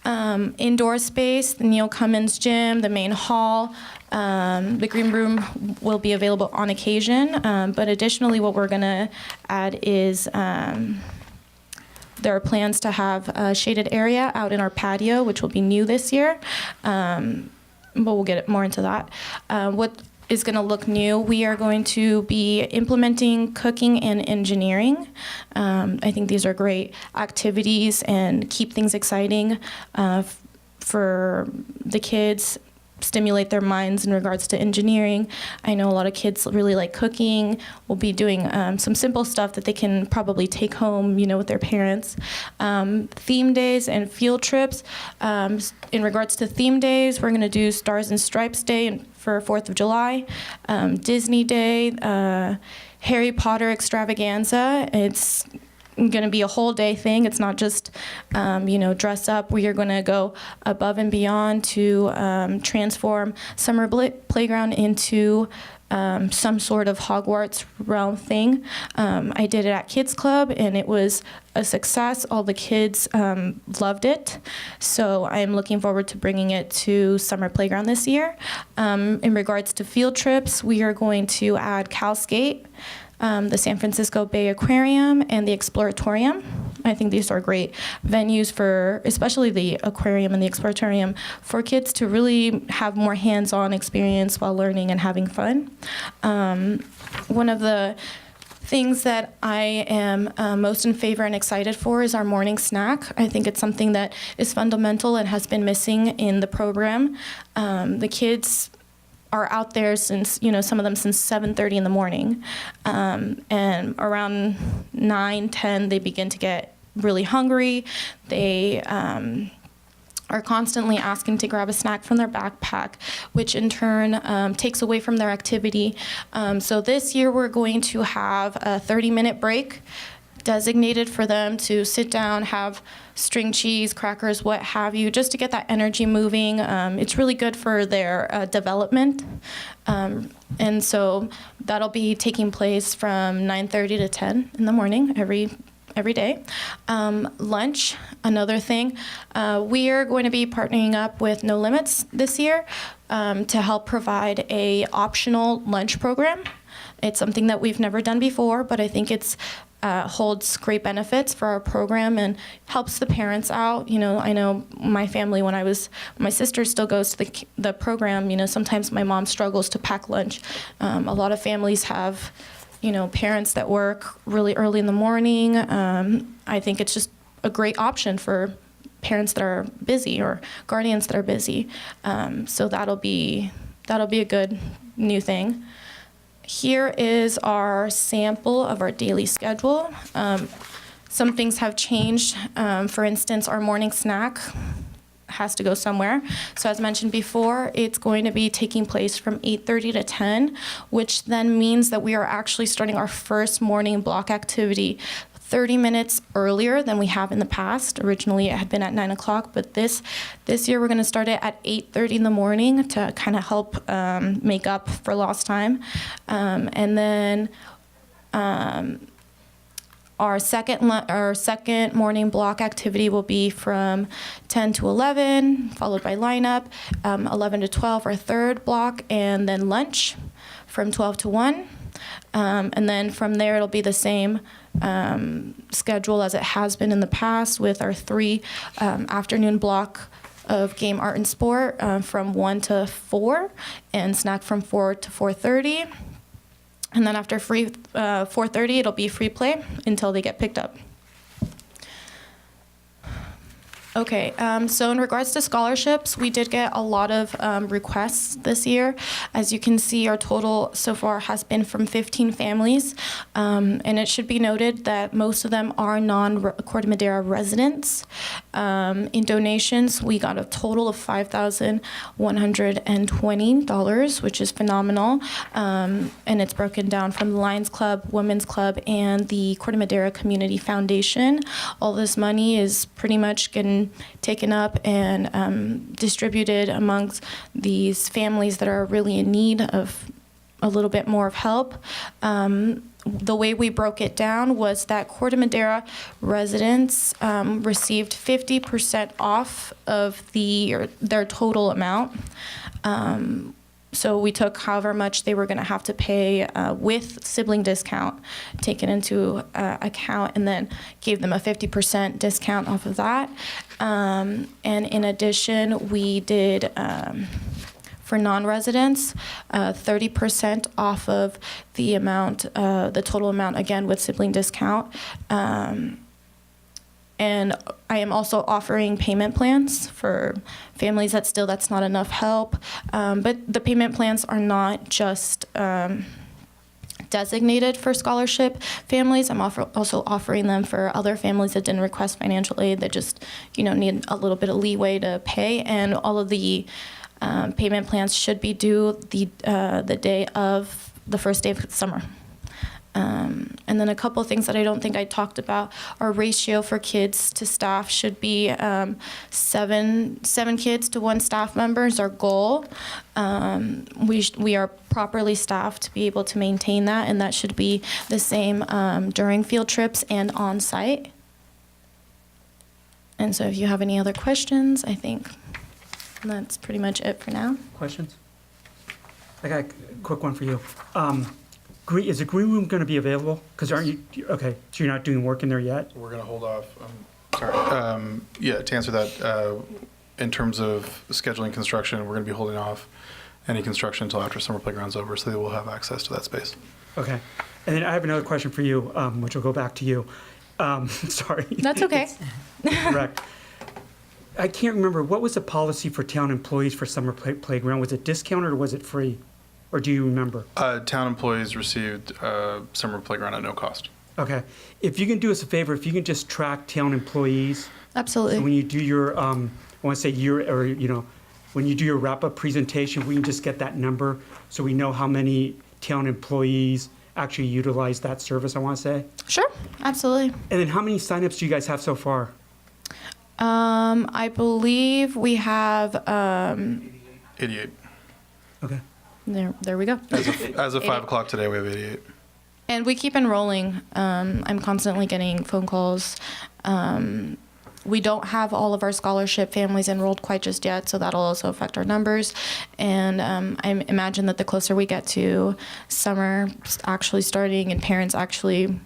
Speaker 12: Indoor space, the Neil Cummins gym, the main hall, the green room will be available on occasion. But additionally, what we're going to add is there are plans to have a shaded area out in our patio, which will be new this year. But we'll get more into that. What is going to look new, we are going to be implementing cooking and engineering. I think these are great activities and keep things exciting for the kids, stimulate their minds in regards to engineering. I know a lot of kids really like cooking. We'll be doing some simple stuff that they can probably take home, with their parents. Theme days and field trips. In regards to theme days, we're going to do Stars and Stripes Day for 4th of July, Disney Day, Harry Potter extravaganza. It's going to be a whole day thing. It's not just, dress up. We are going to go above and beyond to transform summer playground into some sort of Hogwarts realm thing. I did it at Kids Club, and it was a success. All the kids loved it. So I am looking forward to bringing it to Summer Playground this year. In regards to field trips, we are going to add CalScape, the San Francisco Bay Aquarium, and the Exploratorium. I think these are great venues for, especially the aquarium and the Exploratorium, for kids to really have more hands-on experience while learning and having fun. One of the things that I am most in favor and excited for is our morning snack. I think it's something that is fundamental and has been missing in the program. The kids are out there since, some of them since 7:30 in the morning. And around 9, 10, they begin to get really hungry. They are constantly asking to grab a snack from their backpack, which in turn takes away from their activity. So this year we're going to have a 30-minute break designated for them to sit down, have string cheese, crackers, what have you, just to get that energy moving. It's really good for their development. And so that'll be taking place from 9:30 to 10 in the morning every day. Lunch, another thing. We are going to be partnering up with No Limits this year to help provide a optional lunch program. It's something that we've never done before, but I think it's holds great benefits for our program and helps the parents out. I know my family, my sister still goes to the program, sometimes my mom struggles to pack lunch. A lot of families have, parents that work really early in the morning. I think it's just a great option for parents that are busy or guardians that are busy. So that'll be a good new thing. Here is our sample of our daily schedule. Some things have changed. For instance, our morning snack has to go somewhere. So as mentioned before, it's going to be taking place from 8:30 to 10, which then means that we are actually starting our first morning block activity 30 minutes earlier than we have in the past. Originally, it had been at 9 o'clock, but this year we're going to start it at 8:30 in the morning to kind of help make up for lost time. And then our second morning block activity will be from 10 to 11, followed by lineup, 11 to 12, our third block, and then lunch from 12 to 1. And then from there, it'll be the same schedule as it has been in the past with our 3 afternoon block of game, art, and sport from 1 to 4, and snack from 4 to 4:30. And then after 4:30, it'll be free play until they get picked up. Okay, so in regards to scholarships, we did get a lot of requests this year. As you can see, our total so far has been from 15 families, and it should be noted that most of them are non-Corte Madera residents. In donations, we got a total of $5,120, which is phenomenal, and it's broken down from the Lions Club, Women's Club, and the Corte Madera Community Foundation. All this money is pretty much getting taken up and distributed amongst these families that are really in need of a little bit more of help. The way we broke it down was that Corte Madera residents received 50% off of their total amount. So we took however much they were going to have to pay with sibling discount taken into account, and then gave them a 50% discount off of that. And in addition, we did, for non-residents, 30% off of the amount, the total amount, again, with sibling discount. And I am also offering payment plans for families that's not enough help. But the payment plans are not just designated for scholarship families. I'm also offering them for other families that didn't request financial aid that just, need a little bit of leeway to pay. And all of the payment plans should be due the day of the first day of summer. And then a couple things that I don't think I talked about, our ratio for kids to staff should be 7 kids to 1 staff member is our goal. We are properly staffed to be able to maintain that, and that should be the same during field trips and on site. And so if you have any other questions, I think that's pretty much it for now.
Speaker 1: Questions? I got a quick one for you. Is the green room going to be available? Because aren't you, okay, so you're not doing work in there yet?
Speaker 2: We're going to hold off. Sorry. Yeah, to answer that, in terms of scheduling construction, we're going to be holding off any construction until after summer playground's over, so they will have access to that space.
Speaker 1: Okay. And then I have another question for you, which will go back to you. Sorry.
Speaker 12: That's okay.
Speaker 1: Correct. I can't remember, what was the policy for town employees for summer playground? Was it discounted or was it free? Or do you remember?
Speaker 2: Town employees received summer playground at no cost.
Speaker 1: Okay. If you can do us a favor, if you can just track town employees.
Speaker 12: Absolutely.
Speaker 1: So when you do your, I want to say when you do your wrap-up presentation, we can just get that number so we know how many town employees actually utilize that service, I want to say.
Speaker 12: Sure, absolutely.
Speaker 1: And then how many signups do you guys have so far?
Speaker 12: I believe we have
Speaker 2: 88.
Speaker 1: Okay.
Speaker 12: There we go.
Speaker 2: As of 5 o'clock today, we have 88.
Speaker 12: And we keep enrolling. I'm constantly getting phone calls. We don't have all of our scholarship families enrolled quite just yet, so that'll also affect our numbers. And I imagine that the closer we get to summer actually starting and parents actually,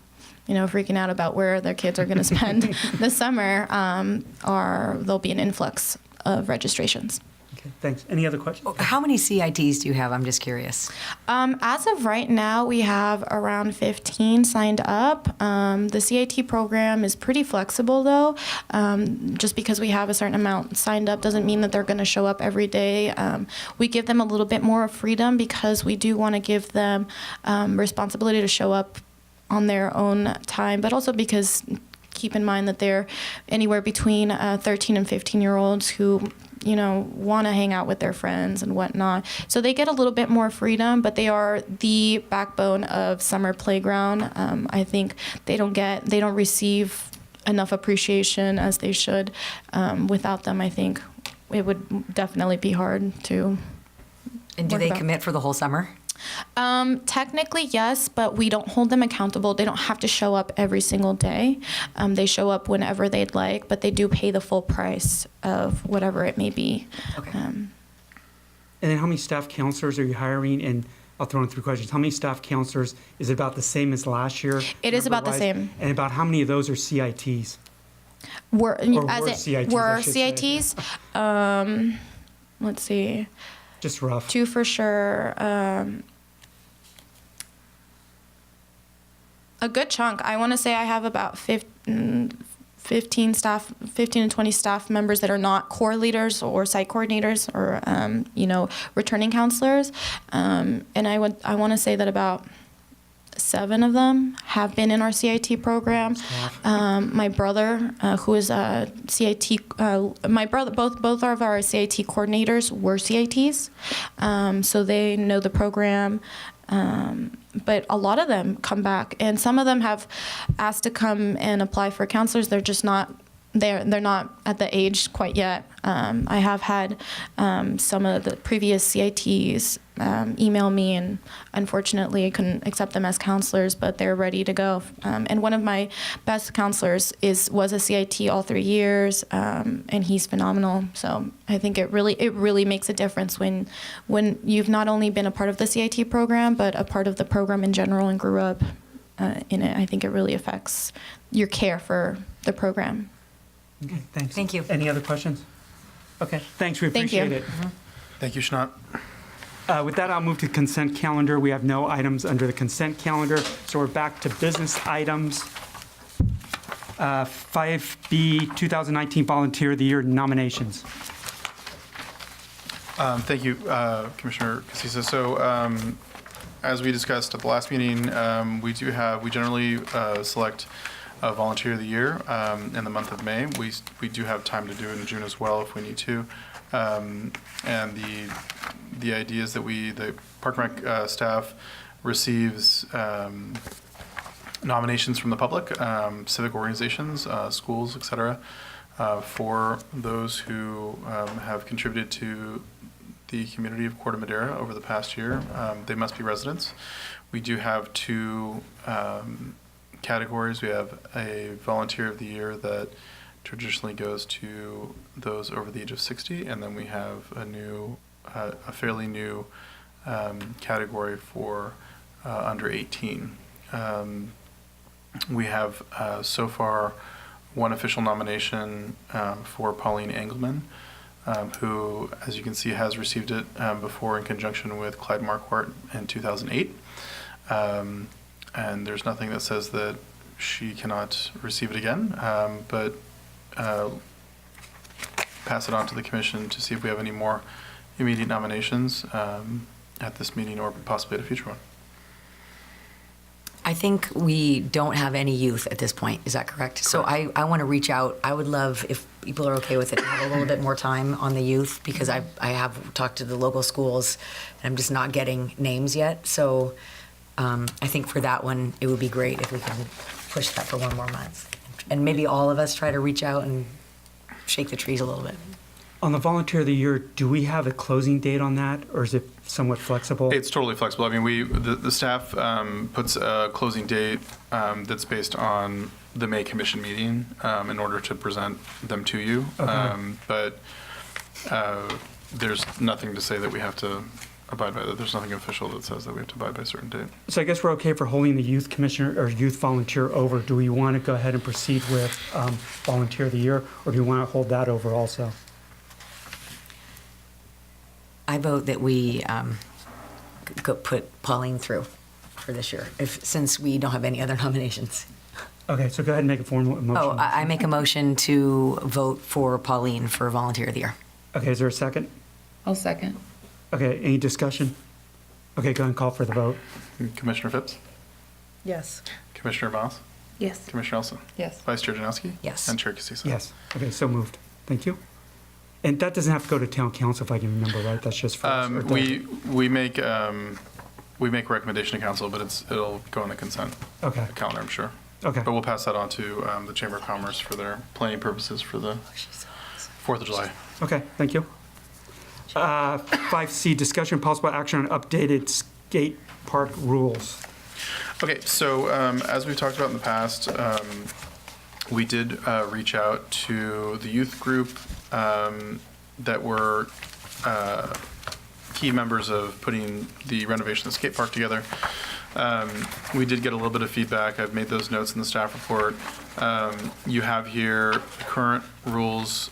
Speaker 12: freaking out about where their kids are going to spend the summer, there'll be an influx of registrations.
Speaker 1: Okay, thanks. Any other questions?
Speaker 11: How many CITs do you have? I'm just curious.
Speaker 12: As of right now, we have around 15 signed up. The CIT program is pretty flexible, though. Just because we have a certain amount signed up doesn't mean that they're going to show up every day. We give them a little bit more freedom because we do want to give them responsibility to show up on their own time, but also because keep in mind that they're anywhere between 13 and 15-year-olds who want to hang out with their friends and whatnot. So they get a little bit more freedom, but they are the backbone of summer playground. I think they don't receive enough appreciation as they should. Without them, I think it would definitely be hard to.
Speaker 11: And do they commit for the whole summer?
Speaker 12: Technically, yes, but we don't hold them accountable. They don't have to show up every single day. They show up whenever they'd like, but they do pay the full price of whatever it may be.
Speaker 11: Okay.
Speaker 1: And then how many staff counselors are you hiring? And I'll throw in 3 questions. How many staff counselors? Is it about the same as last year?
Speaker 12: It is about the same.
Speaker 1: And about how many of those are CITs?
Speaker 12: Were
Speaker 1: CITs?
Speaker 12: Let's see.
Speaker 1: Just rough.
Speaker 12: 2 for sure. A good chunk. I want to say I have about 15 to 20 staff members that are not core leaders or site coordinators or returning counselors. And I want to say that about 7 of them have been in our CIT program. My brother, who is a CIT, both of our CIT coordinators were CITs, so they know the program. But a lot of them come back, and some of them have asked to come and apply for counselors. They're just not. They're not at the age quite yet. I have had some of the previous CITs email me, and unfortunately I couldn't accept them as counselors, but they're ready to go. And one of my best counselors was a CIT all 3 years, and he's phenomenal. So I think it really makes a difference when you've not only been a part of the CIT program, but a part of the program in general and grew up in it. I think it really affects your care for the program.
Speaker 1: Okay, thanks.
Speaker 11: Thank you.
Speaker 1: Any other questions? Okay, thanks. We
Speaker 12: Thank you.
Speaker 1: appreciate it.
Speaker 2: Thank you, Shanat.
Speaker 1: With that, I'll move to consent calendar. We have no items under the consent calendar, so we're back to business items. 5B, 2019 Volunteer of the Year nominations.
Speaker 2: Thank you, Commissioner Casisa. So, as we discussed at the last meeting, we generally select a Volunteer of the Year in the month of May. We do have time to do it in June as well if we need to. And the idea is that the Park and Rec staff receives nominations from the public, civic organizations, schools, et cetera, for those who have contributed to the community of Corte Madera over the past year. They must be residents. We do have two categories. We have a volunteer of the year that traditionally goes to those over the age of 60, and then we have a fairly new category for under 18. We have so far one official nomination for Pauline Engelman, who, as you can see, has received it before in conjunction with Clyde Marquardt in 2008. And there's nothing that says that she cannot receive it again, but pass it on to the commission to see if we have any more immediate nominations at this meeting or possibly at a future one.
Speaker 11: I think we don't have any youth at this point. Is that correct? So I want to reach out. I would love, if people are okay with it, to have a little bit more time on the youth, because I have talked to the local schools and I'm just not getting names yet. So I think for that one, it would be great if we can push that for one more month. And maybe all of us try to reach out and shake the trees a little bit.
Speaker 1: On the volunteer of the year, do we have a closing date on that, or is it somewhat flexible?
Speaker 2: It's totally flexible. I mean, the staff puts a closing date that's based on the May commission meeting in order to present them to you.
Speaker 1: Okay.
Speaker 2: But there's nothing to say that we have to abide by that. There's nothing official that says that we have to abide by a certain date.
Speaker 1: So I guess we're okay for holding the youth commissioner or youth volunteer over. Do we want to go ahead and proceed with volunteer of the year, or do we want to hold that over also?
Speaker 11: I vote that we put Pauline through for this year, since we don't have any other nominations.
Speaker 1: Okay, so go ahead and make a formal motion.
Speaker 11: Oh, I make a motion to vote for Pauline for Volunteer of the Year.
Speaker 1: Okay, is there a second?
Speaker 13: I'll second.
Speaker 1: Okay, any discussion? Okay, go ahead and call for the vote.
Speaker 2: Commissioner Phipps?
Speaker 13: Yes.
Speaker 2: Commissioner Voss?
Speaker 13: Yes.
Speaker 2: Commissioner Elson?
Speaker 13: Yes.
Speaker 2: Vice Chair Janowski?
Speaker 11: Yes.
Speaker 2: And Chair Casisa?
Speaker 1: Yes. Okay, so moved. Thank you. And that doesn't have to go to town council, if I can remember right. That's just for us. Or does it?
Speaker 2: We make recommendation to council, but it'll go on the consent
Speaker 1: Okay.
Speaker 2: calendar, I'm sure.
Speaker 1: Okay.
Speaker 2: But we'll pass that on to the Chamber of Commerce for their planning purposes for the 4th of July.
Speaker 1: Okay, thank you. 5C, discussion and possible action on updated skate park rules.
Speaker 2: Okay, so as we've talked about in the past, we did reach out to the youth group that were key members of putting the renovation of the skate park together. We did get a little bit of feedback. I've made those notes in the staff report. You have here current rules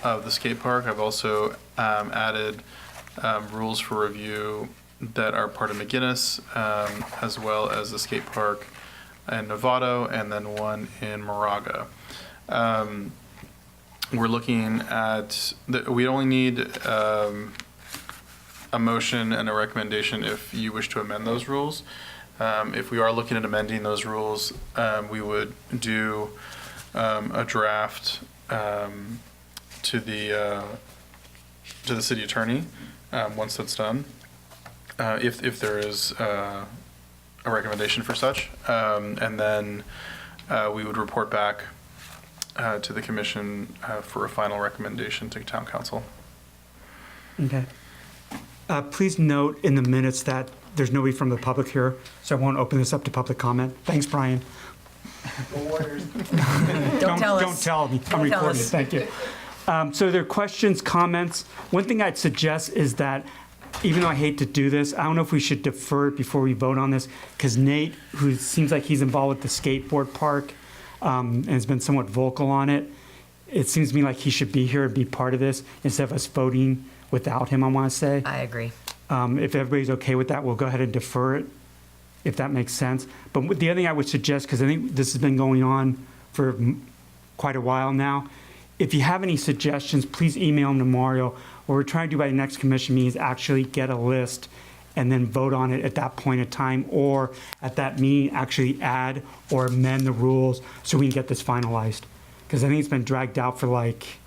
Speaker 2: of the skate park. I've also added rules for review that are part of McGinnis, as well as the skate park in Novato, and then one in Moraga. We're looking at, we only need a motion and a recommendation if you wish to amend those rules. If we are looking at amending those rules, we would do a draft to the city attorney once that's done, if there is a recommendation for such, and then we would report back to the commission for a final recommendation to town council.
Speaker 1: Okay. Please note in the minutes that there's nobody from the public here, so I won't open this up to public comment. Thanks, Brian.
Speaker 11: Don't tell us.
Speaker 1: Don't tell me. I'm
Speaker 11: Don't tell
Speaker 1: recording it.
Speaker 11: us.
Speaker 1: Thank you. So there are questions, comments. One thing I'd suggest is that, even though I hate to do this, I don't know if we should defer it before we vote on this, because Nate, who seems like he's involved with the skateboard park and has been somewhat vocal on it, it seems to me like he should be here and be part of this instead of us voting without him, I want to say.
Speaker 11: I agree.
Speaker 1: If everybody's okay with that, we'll go ahead and defer it, if that makes sense. But the other thing I would suggest, because I think this has been going on for quite a while now, if you have any suggestions, please email them to Mario. What we're trying to do by the next commission meeting is actually get a list and then vote on it at that point in time, or at that meeting actually add or amend the rules so we can get this finalized. Because I think it's been dragged out for like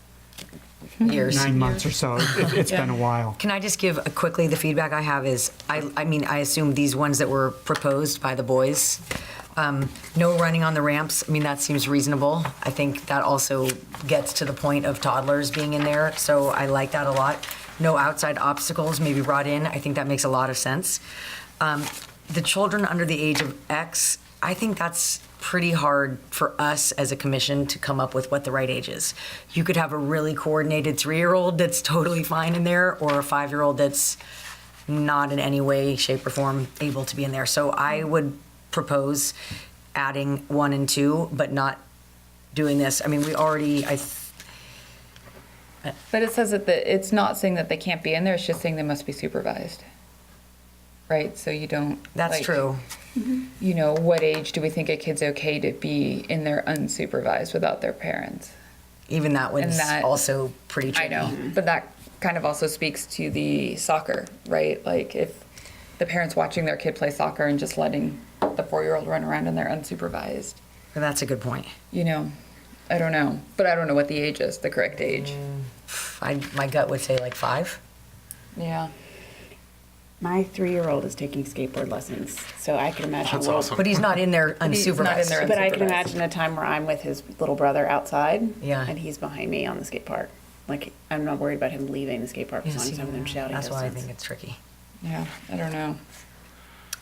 Speaker 11: Years.
Speaker 1: 9 months or so. It's been a while.
Speaker 11: Can I just give quickly, the feedback I have is, I mean, I assume these ones that were proposed by the boys No running on the ramps. I mean, that seems reasonable. I think that also gets to the point of toddlers being in there, so I like that a lot. No outside obstacles may be brought in. I think that makes a lot of sense. The children under the age of X, I think that's pretty hard for us as a commission to come up with what the right age is. You could have a really coordinated 3-year-old that's totally fine in there, or a 5-year-old that's not in any way, shape, or form able to be in there. So I would propose adding 1 and 2, but not doing this. I mean, we already,
Speaker 13: But it says that it's not saying that they can't be in there, it's just saying they must be supervised. Right, so you don't.
Speaker 11: that's
Speaker 13: like,
Speaker 11: true.
Speaker 13: You know, what age do we think a kid's okay to be in there unsupervised without their parents?
Speaker 11: Even that one's
Speaker 13: that-
Speaker 11: also pretty tricky.
Speaker 13: I know, but that kind of also speaks to the soccer, right? Like if the parents watching their kid play soccer and just letting the 4-year-old run around and they're unsupervised,
Speaker 11: That's a good point.
Speaker 13: you know, I don't know. But I don't know what the age is, the correct age.
Speaker 11: My gut would say like 5.
Speaker 13: Yeah.
Speaker 14: My 3-year-old is taking skateboard lessons, so I can imagine.
Speaker 2: That's awesome.
Speaker 11: But he's not in there
Speaker 13: he's not in
Speaker 11: unsupervised.
Speaker 13: there
Speaker 14: But I can
Speaker 13: unsupervised.
Speaker 14: imagine a time where I'm with his little brother outside,
Speaker 11: Yeah.
Speaker 14: and he's behind me on the skate park. Like, I'm not worried about him leaving the skate park as
Speaker 11: Yeah,
Speaker 14: long as
Speaker 11: see,
Speaker 14: I'm with him shouting
Speaker 11: That's why I
Speaker 14: distance.
Speaker 11: think it's tricky.
Speaker 13: Yeah, I don't know.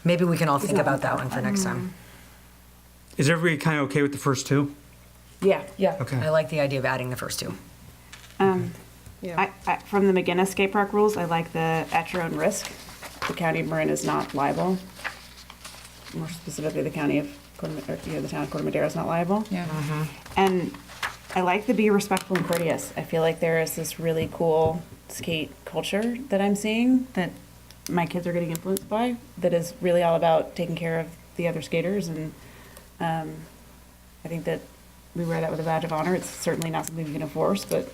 Speaker 11: Maybe we can all think about that one for next time.
Speaker 1: Is everybody kind of okay with the first 2?
Speaker 14: Yeah.
Speaker 13: Yeah.
Speaker 1: Okay.
Speaker 11: I like the idea of adding the first 2.
Speaker 14: From the McGinnis skate park rules, I like the at your own risk. The county of Marin is not liable. More specifically, the county of the town of Corte Madera is not liable.
Speaker 13: Yeah.
Speaker 14: And I like the be respectful and courteous. I feel like there is this really cool skate culture that I'm seeing that my kids are getting influenced by, that is really all about taking care of the other skaters. And I think that we wear that with a badge of honor. It's certainly not something we can enforce, but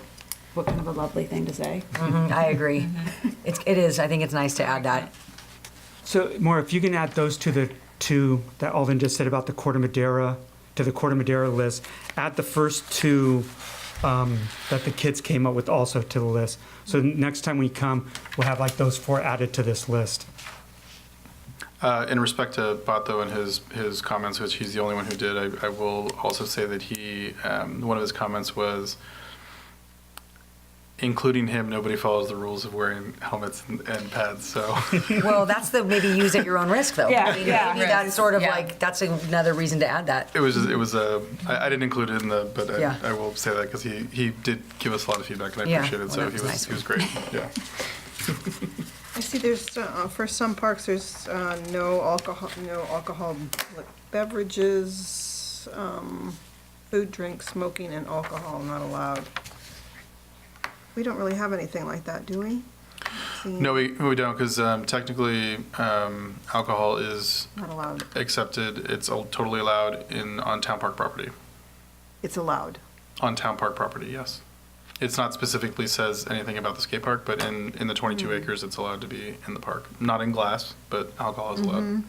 Speaker 14: what kind of a lovely thing to say.
Speaker 11: I agree. It is. I think it's nice to add that.
Speaker 1: So, Maura, if you can add those to the 2 that Alden just said about the Corte Madera, to the Corte Madera list, add the first 2 that the kids came up with also to the list. So next time we come, we'll have like those 4 added to this list.
Speaker 2: In respect to Bato and his comments, which he's the only one who did, I will also say that he, one of his comments was, including him, nobody follows the rules of wearing helmets and pads, so.
Speaker 11: Well, that's the maybe use at your own risk, though.
Speaker 14: Yeah,
Speaker 11: I mean,
Speaker 14: yeah.
Speaker 11: maybe that's sort of
Speaker 13: Yeah.
Speaker 11: like, that's another reason to add that.
Speaker 2: It was I didn't include it in the, but
Speaker 11: Yeah.
Speaker 2: I will say that because he did give us a lot of feedback and I
Speaker 11: Yeah,
Speaker 2: appreciate it,
Speaker 11: well,
Speaker 2: so
Speaker 11: that was nice.
Speaker 2: he was great, yeah.
Speaker 15: I see there's, for some parks, there's no alcohol like beverages, food, drink, smoking, and alcohol not allowed. We don't really have anything like that, do we?
Speaker 2: No, we don't, because technically alcohol is
Speaker 15: Not allowed.
Speaker 2: accepted, it's totally allowed on town park property.
Speaker 15: It's allowed.
Speaker 2: On town park property, yes. It's not specifically says anything about the skate park, but in the 22 acres, it's allowed to be in the park. Not in glass, but alcohol is allowed.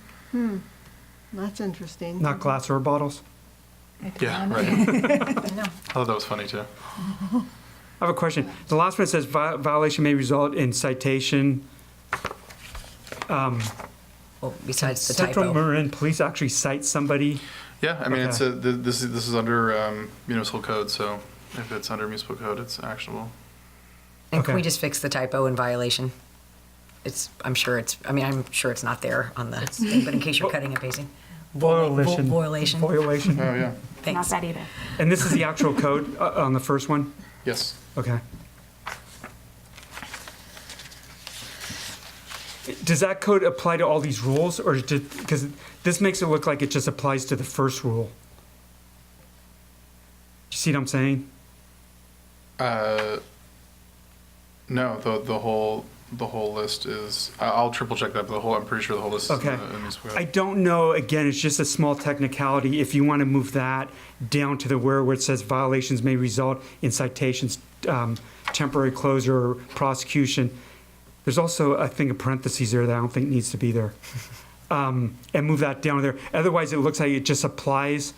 Speaker 15: That's interesting.
Speaker 1: Not glass or bottles?
Speaker 2: Yeah, right. I thought that was funny too.
Speaker 1: I have a question. The last one says violation may result in citation.
Speaker 11: Well, besides the
Speaker 1: Central
Speaker 11: typo.
Speaker 1: Marin Police actually cite somebody.
Speaker 2: Yeah, I mean,
Speaker 1: Okay.
Speaker 2: this is under municipal code, so if it's under municipal code, it's actionable.
Speaker 11: And can
Speaker 1: Okay.
Speaker 11: we just fix the typo in violation? I'm sure it's not there on the thing, but in case you're cutting and pasting.
Speaker 1: Violation.
Speaker 11: Violation.
Speaker 1: Violation.
Speaker 2: Oh, yeah.
Speaker 14: Not
Speaker 11: Thanks.
Speaker 14: that either.
Speaker 1: And this is the actual code on the first one?
Speaker 2: Yes.
Speaker 1: Okay. Does that code apply to all these rules, or because this makes it look like it just applies to the first rule? You see what I'm saying?
Speaker 2: No, the whole list is, I'll triple check that, but I'm pretty sure the whole list is
Speaker 1: Okay.
Speaker 2: in the municipal code.
Speaker 1: I don't know, again, it's just a small technicality. If you want to move that down to the where it says violations may result in citations, temporary closure, or prosecution, there's also a thing of parentheses there that I don't think needs to be there. And move that down there. Otherwise, it looks like it just applies,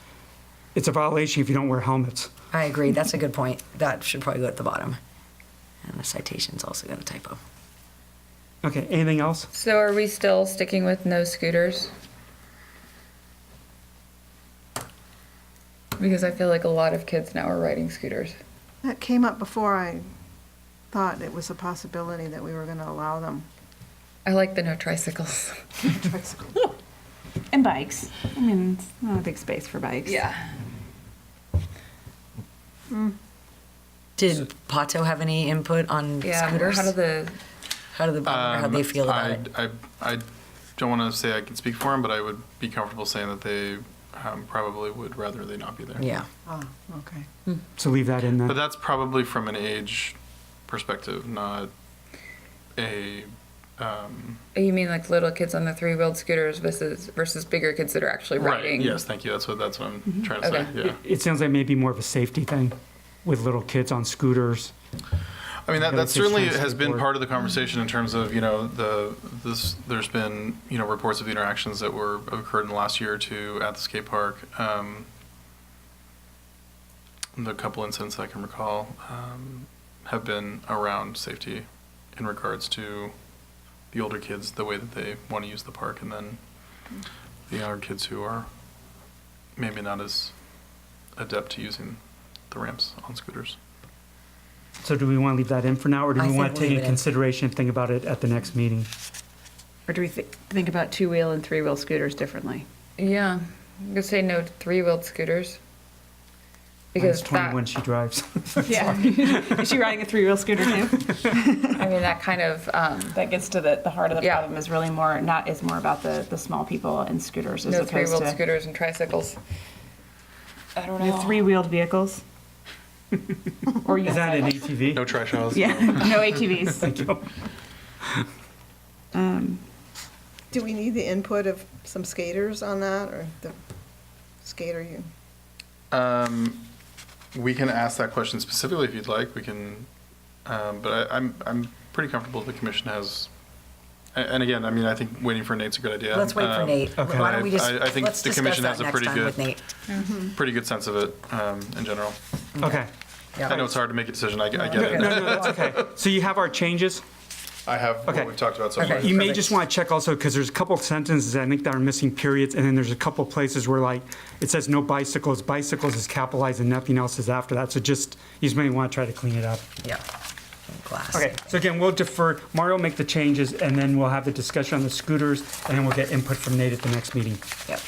Speaker 1: it's a violation if you don't wear helmets.
Speaker 11: I agree. That's a good point. That should probably go at the bottom. And the citation's also got a typo.
Speaker 1: Okay, anything else?
Speaker 13: So are we still sticking with no scooters? Because I feel like a lot of kids now are riding scooters.
Speaker 15: That came up before I thought it was a possibility that we were going to allow them.
Speaker 13: I like the no tricycles.
Speaker 14: And bikes. I mean, it's not a big space for bikes.
Speaker 13: Yeah.
Speaker 11: Did Pato have any input on
Speaker 13: Yeah.
Speaker 11: scooters?
Speaker 13: How do
Speaker 11: how they feel about it?
Speaker 2: I don't want to say I can speak for them, but I would be comfortable saying that they probably would rather they not be there.
Speaker 11: Yeah.
Speaker 15: Oh, okay.
Speaker 1: So leave that in
Speaker 2: But
Speaker 1: then.
Speaker 2: that's probably from an age perspective, not a.
Speaker 13: You mean like little kids on the 3-wheeled scooters versus bigger kids that are actually riding?
Speaker 2: Right. Yes. Thank you. That's what I'm trying to
Speaker 13: Okay.
Speaker 2: say. Yeah.
Speaker 1: It sounds like maybe more of a safety thing with little kids on scooters.
Speaker 2: I mean, that
Speaker 1: Because
Speaker 2: certainly
Speaker 1: it's
Speaker 2: has been
Speaker 1: skateboard.
Speaker 2: part of the conversation in terms of, there's been, reports of the interactions that have occurred in the last year or two at the skate park. The couple incidents I can recall have been around safety in regards to the older kids, the way that they want to use the park, and then the younger kids who are maybe not as adept to using the ramps on scooters.
Speaker 1: So do we want to leave that in for now, or do
Speaker 11: I
Speaker 1: we
Speaker 11: think
Speaker 1: want to
Speaker 11: we'll
Speaker 1: take
Speaker 11: leave
Speaker 1: into
Speaker 11: it in.
Speaker 1: consideration and think about it at the next meeting?
Speaker 14: Or do we think about 2-wheel and 3-wheel scooters differently?
Speaker 13: Yeah. I'm going to say no 3-wheeled scooters.
Speaker 1: Mine's
Speaker 13: Because
Speaker 1: 21, she drives.
Speaker 14: Yeah. Is she riding a 3-wheel scooter too?
Speaker 13: I mean, that kind of,
Speaker 14: That gets to the heart of the
Speaker 13: Yeah.
Speaker 14: problem is really more about the small people and scooters as
Speaker 13: no
Speaker 14: opposed
Speaker 13: 3-wheeled
Speaker 14: to
Speaker 13: scooters and tricycles. I don't
Speaker 14: the
Speaker 13: know.
Speaker 14: 3-wheeled vehicles. Or
Speaker 1: Is that an ATV?
Speaker 2: No trash house.
Speaker 14: Yeah, no ATVs.
Speaker 1: Thank you.
Speaker 15: Do we need the input of some skaters on that, or the skater you?
Speaker 2: We can ask that question specifically if you'd like. We can, but I'm pretty comfortable the commission has. And again, I mean, I think waiting for Nate's a good idea.
Speaker 11: Let's wait for Nate.
Speaker 1: okay.
Speaker 11: Why don't we just,
Speaker 2: I think
Speaker 11: let's
Speaker 2: the
Speaker 11: discuss
Speaker 2: commission
Speaker 11: that
Speaker 2: has a
Speaker 11: next
Speaker 2: pretty
Speaker 11: time
Speaker 2: good,
Speaker 11: with Nate.
Speaker 2: pretty good sense of it in general.
Speaker 1: Okay.
Speaker 11: Yeah.
Speaker 2: I know it's hard to make a decision. I get
Speaker 1: No,
Speaker 2: it.
Speaker 1: no, that's okay. So you have our changes?
Speaker 2: I have
Speaker 1: Okay.
Speaker 2: what we've talked about so far.
Speaker 1: You may just want to check also, because there's a couple of sentences I think that are missing periods, and then there's a couple of places where like, it says no bicycles, bicycles is capitalized and nothing else is after that. So just, you just may want to try to clean it up.
Speaker 11: Yeah. Glass.
Speaker 1: Okay, so again, we'll defer, Mario will make the changes, and then we'll have the discussion on the scooters, and then we'll get input from Nate at the next meeting.
Speaker 11: Yep.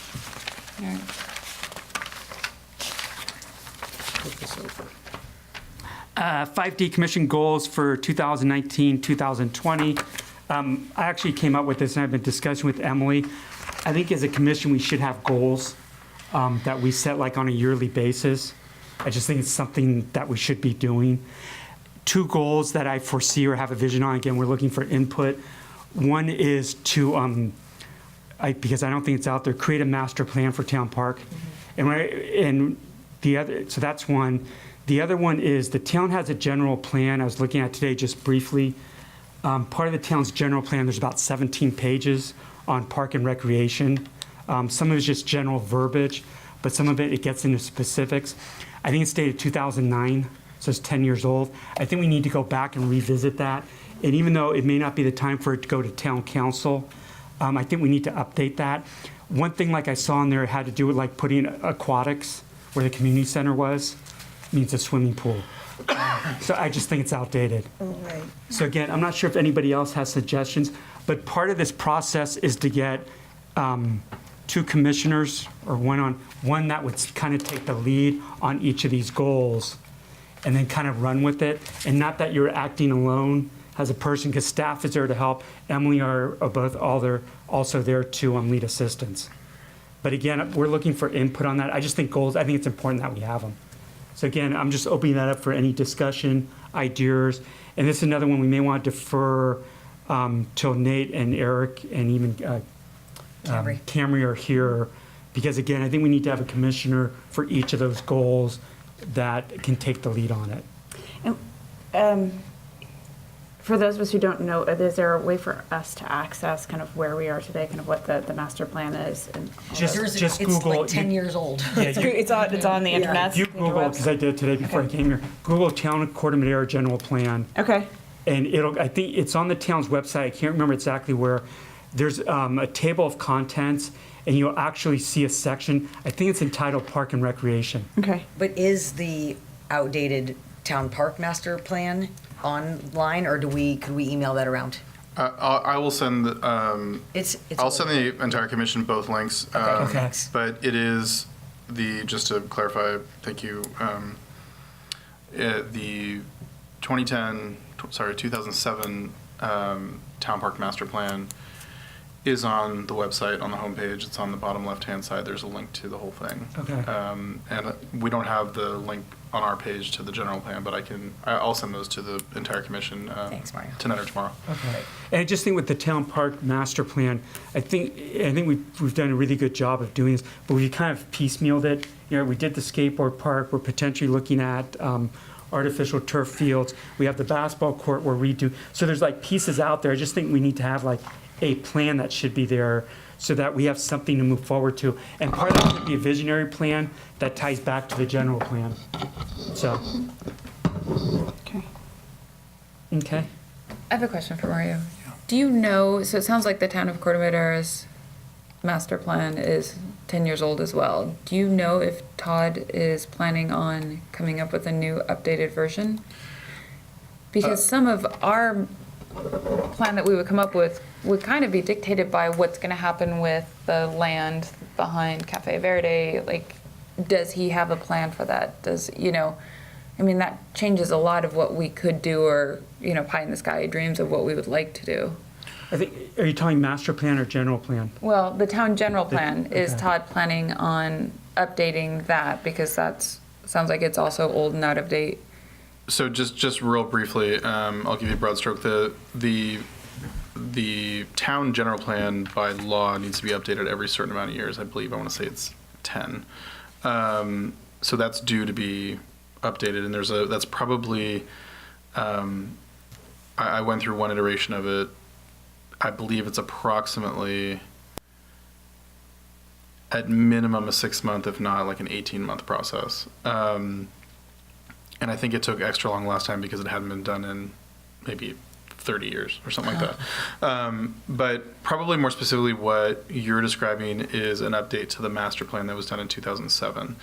Speaker 1: 5D Commission goals for 2019, 2020. I actually came up with this, and I've been discussing with Emily. I think as a commission, we should have goals that we set like on a yearly basis. I just think it's something that we should be doing. 2 goals that I foresee or have a vision on, again, we're looking for input. One is to, because I don't think it's out there, create a master plan for Town Park. And the other, so that's one. The other one is the town has a general plan I was looking at today just briefly. Part of the town's general plan, there's about 17 pages on park and recreation. Some of it's just general verbiage, but some of it gets into specifics. I think it's dated 2009, so it's 10 years old. I think we need to go back and revisit that. And even though it may not be the time for it to go to town council, I think we need to update that. One thing like I saw in there had to do with like putting aquatics where the community center was, means a swimming pool. So I just think it's outdated.
Speaker 15: Right.
Speaker 1: So again, I'm not sure if anybody else has suggestions, but part of this process is to get 2 commissioners, or one that would kind of take the lead on each of these goals, and then kind of run with it. And not that you're acting alone as a person, because staff is there to help. Emily are both also there to lead assistance. But again, we're looking for input on that. I just think goals, I think it's important that we have them. So again, I'm just opening that up for any discussion, ideas. And this is another one we may want to defer till Nate and Eric and even Camry are here. Because again, I think we need to have a commissioner for each of those goals that can take the lead on it.
Speaker 14: For those of us who don't know, is there a way for us to access kind of where we are today, kind of what the master plan is? And all
Speaker 1: Just
Speaker 14: those?
Speaker 1: just
Speaker 11: It's
Speaker 1: Google.
Speaker 11: like 10 years old.
Speaker 1: Yeah,
Speaker 14: It's on the internet.
Speaker 1: you Google, because I did it today before I came here. Google Town of Corte Madera General Plan.
Speaker 14: Okay.
Speaker 1: And I think it's on the town's website. I can't remember exactly where. There's a table of contents, and you'll actually see a section, I think it's entitled Park and Recreation.
Speaker 14: Okay.
Speaker 11: But is the outdated town park master plan online, or could we email that around?
Speaker 2: I will send,
Speaker 11: It's
Speaker 2: I'll send the entire commission both links.
Speaker 11: Okay.
Speaker 1: Thanks.
Speaker 2: But it is just to clarify, thank you, the 2007 Town Park Master Plan is on the website, on the homepage. It's on the bottom left-hand side. There's a link to the whole thing.
Speaker 1: Okay.
Speaker 2: And we don't have the link on our page to the general plan, but I'll send those to the entire commission.
Speaker 11: Thanks, Mario.
Speaker 2: Tonight or tomorrow.
Speaker 1: Okay. And I just think with the town park master plan, I think we've done a really good job of doing this, but we kind of piecemealed it. You know, we did the skateboard park. We're potentially looking at artificial turf fields. We have the basketball court we're redoing. So there's like pieces out there. I just think we need to have like a plan that should be there so that we have something to move forward to. And part of that could be a visionary plan that ties back to the general plan. So.
Speaker 14: Okay.
Speaker 1: Okay.
Speaker 13: I have a question for Mario. Do you know, so it sounds like the town of Corte Madera's master plan is 10 years old as well. Do you know if Todd is planning on coming up with a new updated version? Because some of our plan that we would come up with would kind of be dictated by what's going to happen with the land behind Cafe Verde. Like, does he have a plan for that? I mean, that changes a lot of what we could do, or, pie in the sky dreams of what we would like to do.
Speaker 1: I think, are you talking master plan or general plan?
Speaker 13: Well, the town general plan, is
Speaker 1: okay.
Speaker 13: Todd planning on updating that? Because sounds like it's also old and out of date.
Speaker 2: So just real briefly, I'll give you a broad stroke. The town general plan by law needs to be updated every certain amount of years. I believe, I want to say it's 10. So that's due to be updated, and that's probably, I went through one iteration of it. I believe it's approximately, at minimum, a 6-month, if not like an 18-month process. And I think it took extra long last time because it hadn't been done in maybe 30 years or something like that. But probably more specifically, what you're describing is an update to the master plan that was done in 2007.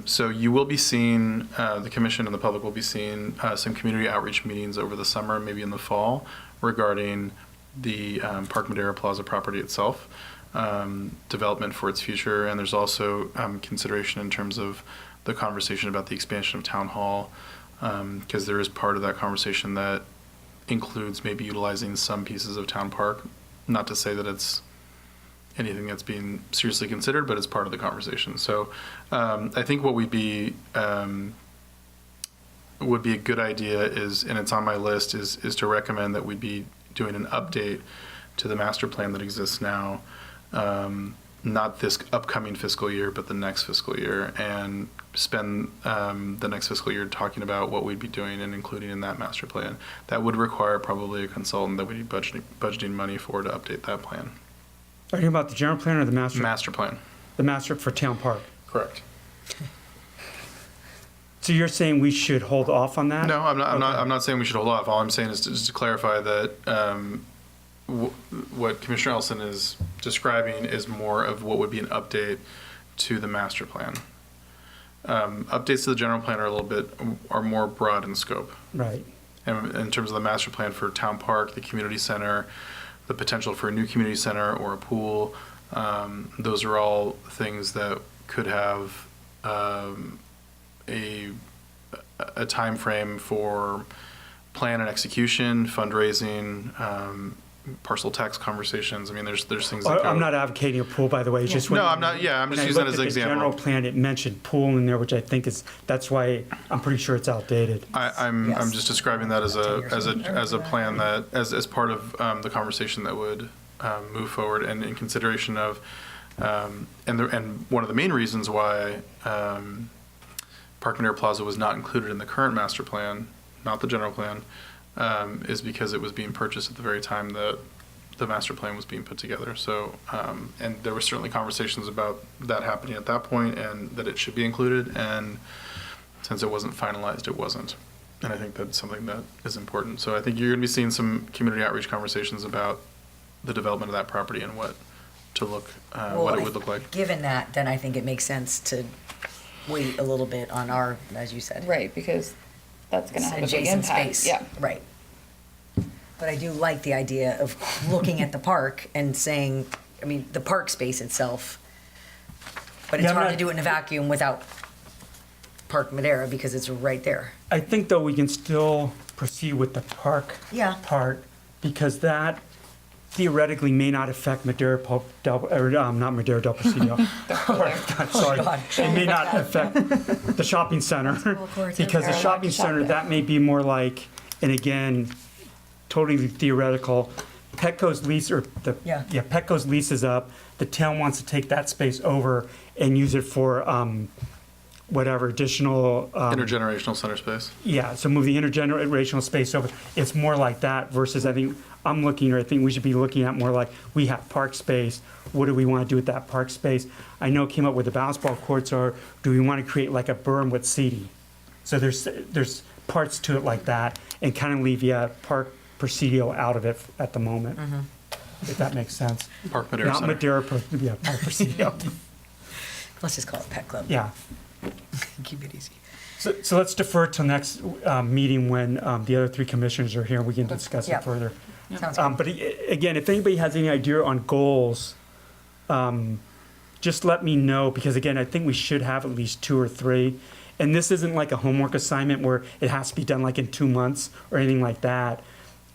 Speaker 2: So you will be seeing, the commission and the public will be seeing some community outreach meetings over the summer, maybe in the fall, regarding the Park Madera Plaza property itself, development for its future. And there's also consideration in terms of the conversation about the expansion of Town Hall, because there is part of that conversation that includes maybe utilizing some pieces of Town Park. Not to say that it's anything that's being seriously considered, but it's part of the conversation. So I think what would be a good idea is, and it's on my list, is to recommend that we be doing an update to the master plan that exists now, not this upcoming fiscal year, but the next fiscal year, and spend the next fiscal year talking about what we'd be doing and including in that master plan. That would require probably a consultant that we'd be budgeting money for to update that plan.
Speaker 1: Are you talking about the general plan or the master?
Speaker 2: Master plan.
Speaker 1: The master for town park.
Speaker 2: Correct.
Speaker 1: So you're saying we should hold off on that?
Speaker 2: No, I'm not.
Speaker 1: Okay.
Speaker 2: I'm not saying we should hold off. All I'm saying is just to clarify that what Commissioner Elson is describing is more of what would be an update to the master plan. Updates to the general plan are more broad in scope.
Speaker 1: Right.
Speaker 2: And in terms of the master plan for town park, the community center, the potential for a new community center or a pool, those are all things that could have a time frame for plan and execution, fundraising, parcel tax conversations. I mean, there's things that go.
Speaker 1: I'm not advocating a pool, by the way. It's just
Speaker 2: No, I'm not. Yeah, I'm just using that as an example.
Speaker 1: When I looked at the general plan, it mentioned pool in there, which I think that's why I'm pretty sure it's outdated.
Speaker 2: I'm just describing that as a plan that as part of the conversation that would move forward, and in consideration of and one of the main reasons why Park Madera Plaza was not included in the current master plan, not the general plan, is because it was being purchased at the very time that the master plan was being put together. So, and there were certainly conversations about that happening at that point and that it should be included. And since it wasn't finalized, it wasn't. And I think that's something that is important. So I think you're going to be seeing some community outreach conversations about the development of that property and what to look,
Speaker 11: Well,
Speaker 2: what it would look like.
Speaker 11: Given that, then I think it makes sense to wait a little bit on our, as you said.
Speaker 13: Right, because that's gonna have a big
Speaker 11: Adjacent
Speaker 13: impact.
Speaker 11: space.
Speaker 13: Yeah.
Speaker 11: Right. But I do like the idea of looking at the park and saying, I mean, the park space itself, but it's
Speaker 1: Yeah, I'm
Speaker 11: hard
Speaker 1: not-
Speaker 11: to do it in a vacuum without Park Madera because it's right there.
Speaker 1: I think, though, we can still proceed with the park
Speaker 11: Yeah.
Speaker 1: part, because that theoretically may not affect Madera not Madera del Presidio. Sorry.
Speaker 11: God.
Speaker 1: It may not affect the shopping center, because the shopping center, that may be more like, and again, totally theoretical, Petco's lease, or
Speaker 11: Yeah.
Speaker 1: Petco's lease is up, the town wants to take that space over and use it for, whatever additional,
Speaker 2: Intergenerational center space.
Speaker 1: yeah, so move the intergenerational space over. It's more like that versus, I think we should be looking at more like, we have park space. What do we want to do with that park space? I know it came up with the basketball courts, or do we want to create like a berm with seating? So there's parts to it like that, and kind of leave, Park Presidio out of it at the moment, if that makes sense.
Speaker 2: Park Madera
Speaker 1: Not
Speaker 2: Center.
Speaker 1: Madera, Park Presidio.
Speaker 11: Let's just call it Pet Club.
Speaker 1: Yeah.
Speaker 11: Keep it easy.
Speaker 1: So let's defer till next meeting when the other three commissioners are here. We can discuss
Speaker 11: Yeah.
Speaker 1: it further.
Speaker 11: Sounds good.
Speaker 1: But again, if anybody has any idea on goals, just let me know, because again, I think we should have at least 2 or 3. And this isn't like a homework assignment where it has to be done like in 2 months or anything like that.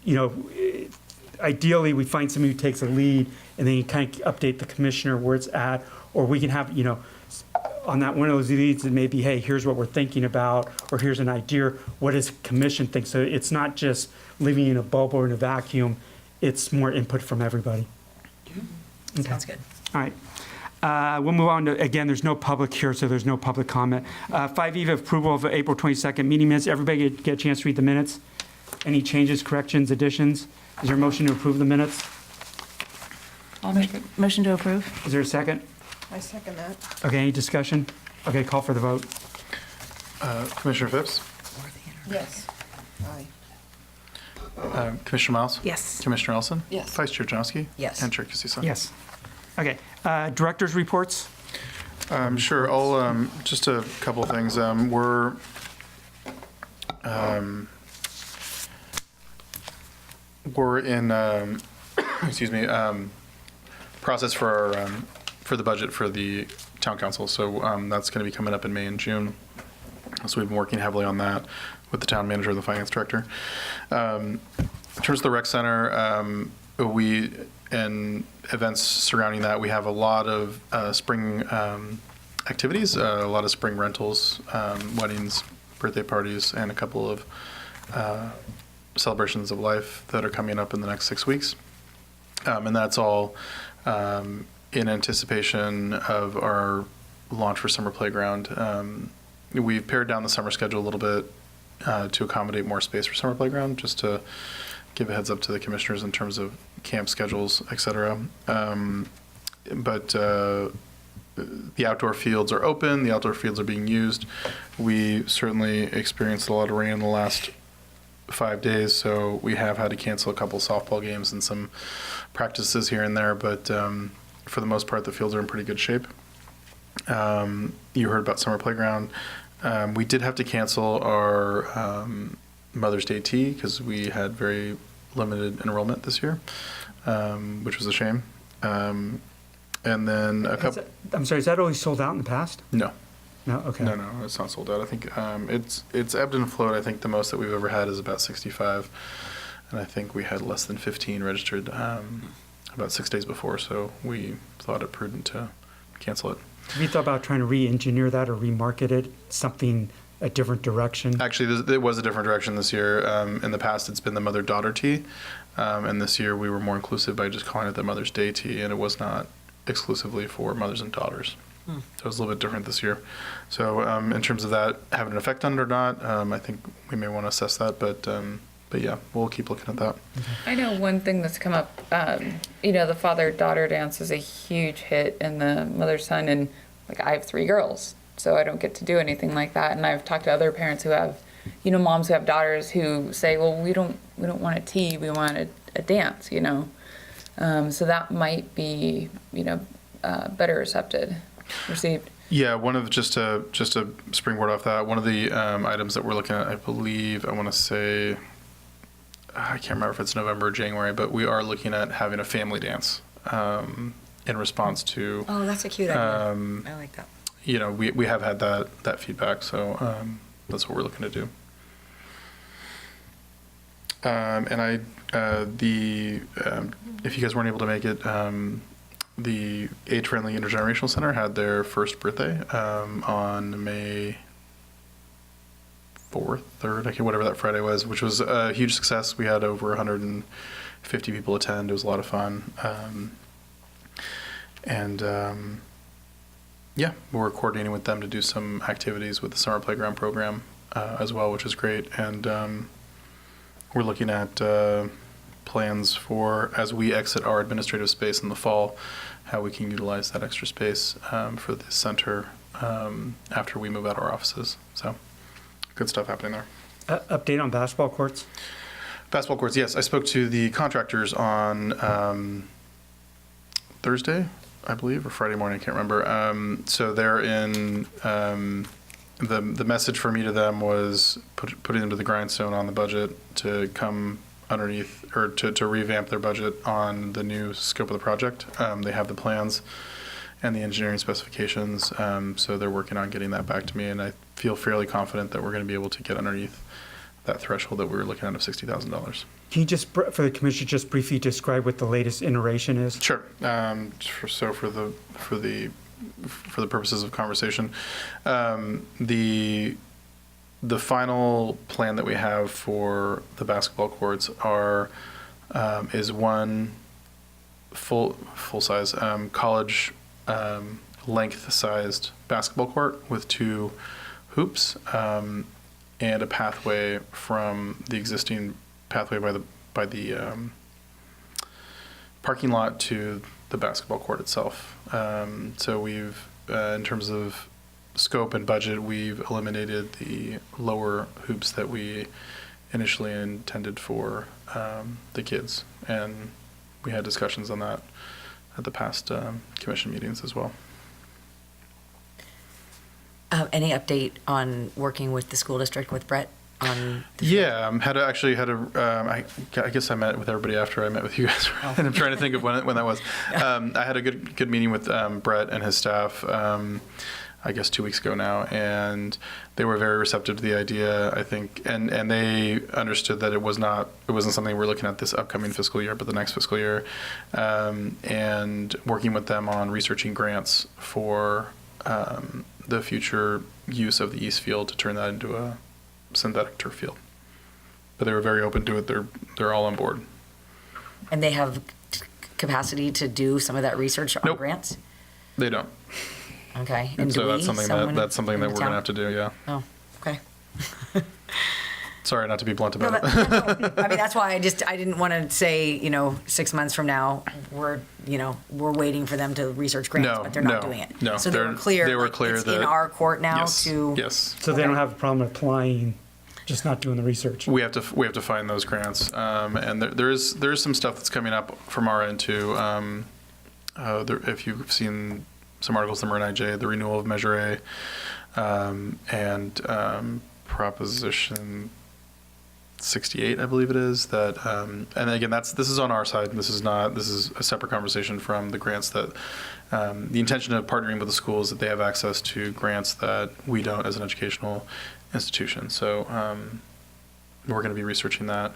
Speaker 1: You know, ideally, we find somebody who takes a lead, and then you kind of update the commissioner where it's at, or we can have, on that one of those leads, it may be, hey, here's what we're thinking about, or here's an idea, what does commission think? So it's not just living in a bubble or in a vacuum, it's more input from everybody. Okay.
Speaker 11: Sounds good.
Speaker 1: All right. We'll move on to, again, there's no public here, so there's no public comment. 5E, approval of April 22nd meeting minutes. Everybody get a chance to read the minutes? Any changes, corrections, additions? Is there a motion to approve the minutes?
Speaker 14: I'll make a motion to approve.
Speaker 1: Is there a second?
Speaker 15: I second that.
Speaker 1: Okay, any discussion? Okay, call for the vote.
Speaker 2: Commissioner Phipps?
Speaker 15: Yes. Aye.
Speaker 2: Commissioner Miles?
Speaker 14: Yes.
Speaker 2: Commissioner Elson?
Speaker 15: Yes.
Speaker 2: Vice Chair Janosky?
Speaker 11: Yes.
Speaker 2: And Chair Kissisa?
Speaker 1: Yes. Okay, director's reports?
Speaker 2: Sure. I'll just a couple of things. We're in excuse me, process for our for the budget for the town council. So that's going to be coming up in May and June. So we've been working heavily on that with the town manager and the finance director. In terms of the rec center, we and events surrounding that, we have a lot of spring activities, a lot of spring rentals, weddings, birthday parties, and a couple of celebrations of life that are coming up in the next 6 weeks. And that's all in anticipation of our launch for Summer Playground. We've pared down the summer schedule a little bit to accommodate more space for Summer Playground, just to give a heads up to the commissioners in terms of camp schedules, et cetera. But the outdoor fields are open, the outdoor fields are being used. We certainly experienced a lot of rain in the last 5 days, so we have had to cancel a couple softball games and some practices here and there, but for the most part, the fields are in pretty good shape. You heard about Summer Playground. We did have to cancel our Mother's Day tea because we had very limited enrollment this year, which was a shame. And then a couple.
Speaker 1: I'm sorry, is that always sold out in the past?
Speaker 2: No.
Speaker 1: No, okay.
Speaker 2: No, it's not sold out. I think it's ebbed and flowed. I think the most that we've ever had is about 65, and I think we had less than 15 registered about 6 days before, so we thought it prudent to cancel it.
Speaker 1: Have you thought about trying to re-engineer that or remarket it, something a different direction?
Speaker 2: Actually, it was a different direction this year. In the past, it's been the mother-daughter tea, and this year we were more inclusive by just calling it the Mother's Day tea, and it was not exclusively for mothers and daughters. So it was a little bit different this year. So in terms of that having an effect on it or not, I think we may want to assess that, but yeah, we'll keep looking at that.
Speaker 13: I know one thing that's come up, the father-daughter dance is a huge hit in the mother-son, and like I have 3 girls, so I don't get to do anything like that. And I've talked to other parents who have, moms who have daughters who say, well, we don't want a tea, we want a dance, So that might be, better received.
Speaker 2: Yeah, one of just to springboard off that, one of the items that we're looking at, I believe, I want to say, I can't remember if it's November or January, but we are looking at having a family dance in response to.
Speaker 11: Oh, that's a cute idea. I like that.
Speaker 2: We have had that feedback, so that's what we're looking to do. If you guys weren't able to make it, the Age-Friendly Intergenerational Center had their first birthday on May 4th, 3rd, whatever that Friday was, which was a huge success. We had over 150 people attend. It was a lot of fun. We're coordinating with them to do some activities with the summer playground program as well, which is great. And we're looking at plans for, as we exit our administrative space in the fall, how we can utilize that extra space for the center after we move out our offices. So good stuff happening there.
Speaker 1: Update on basketball courts?
Speaker 2: Basketball courts, yes. I spoke to the contractors on Thursday, I believe, or Friday morning, I can't remember. So they're in, the message for me to them was putting them to the grindstone on the budget to come underneath, or to revamp their budget on the new scope of the project. They have the plans and the engineering specifications, so they're working on getting that back to me, and I feel fairly confident that we're going to be able to get underneath that threshold that we were looking at of $60,000.
Speaker 1: Can you just, for the commission, just briefly describe what the latest iteration is?
Speaker 2: Sure. So for the purposes of conversation, the final plan that we have for the basketball courts is one full size college length sized basketball court with 2 hoops and a pathway from the existing pathway by the parking lot to the basketball court itself. So we've, in terms of scope and budget, we've eliminated the lower hoops that we initially intended for the kids, and we had discussions on that at the past commission meetings as well.
Speaker 11: Any update on working with the school district with Brett on?
Speaker 2: Yeah, I guess I met with everybody after I met with you guys, and I'm trying to think of when that was. I had a good meeting with Brett and his staff. I guess 2 weeks ago now, and they were very receptive to the idea, I think, and they understood that it wasn't something we're looking at this upcoming fiscal year, but the next fiscal year, and working with them on researching grants for the future use of the East Field to turn that into a synthetic turf field. But they were very open to it. They're all on board.
Speaker 11: And they have capacity to do some of that research on grants?
Speaker 2: They don't.
Speaker 11: Okay.
Speaker 2: And so that's something that we're going to have to do, yeah.
Speaker 11: Oh, okay.
Speaker 2: Sorry not to be blunt about it.
Speaker 11: No. I mean, that's why I didn't want to say, 6 months from now, we're waiting for them to research grants, but they're not doing it.
Speaker 2: No,
Speaker 11: so they were clear it's
Speaker 2: that
Speaker 11: in our court now
Speaker 2: yes,
Speaker 11: to.
Speaker 2: Yes.
Speaker 1: So they don't have a problem applying, just not doing the research.
Speaker 2: We have to find those grants, and there is some stuff that's coming up from our end too. If you've seen some articles in Marin IJ, the renewal of Measure A, and Proposition 68, I believe it is, that, and again, this is on our side. This is a separate conversation from the grants that, the intention of partnering with the schools that they have access to grants that we don't as an educational institution. So we're going to be researching that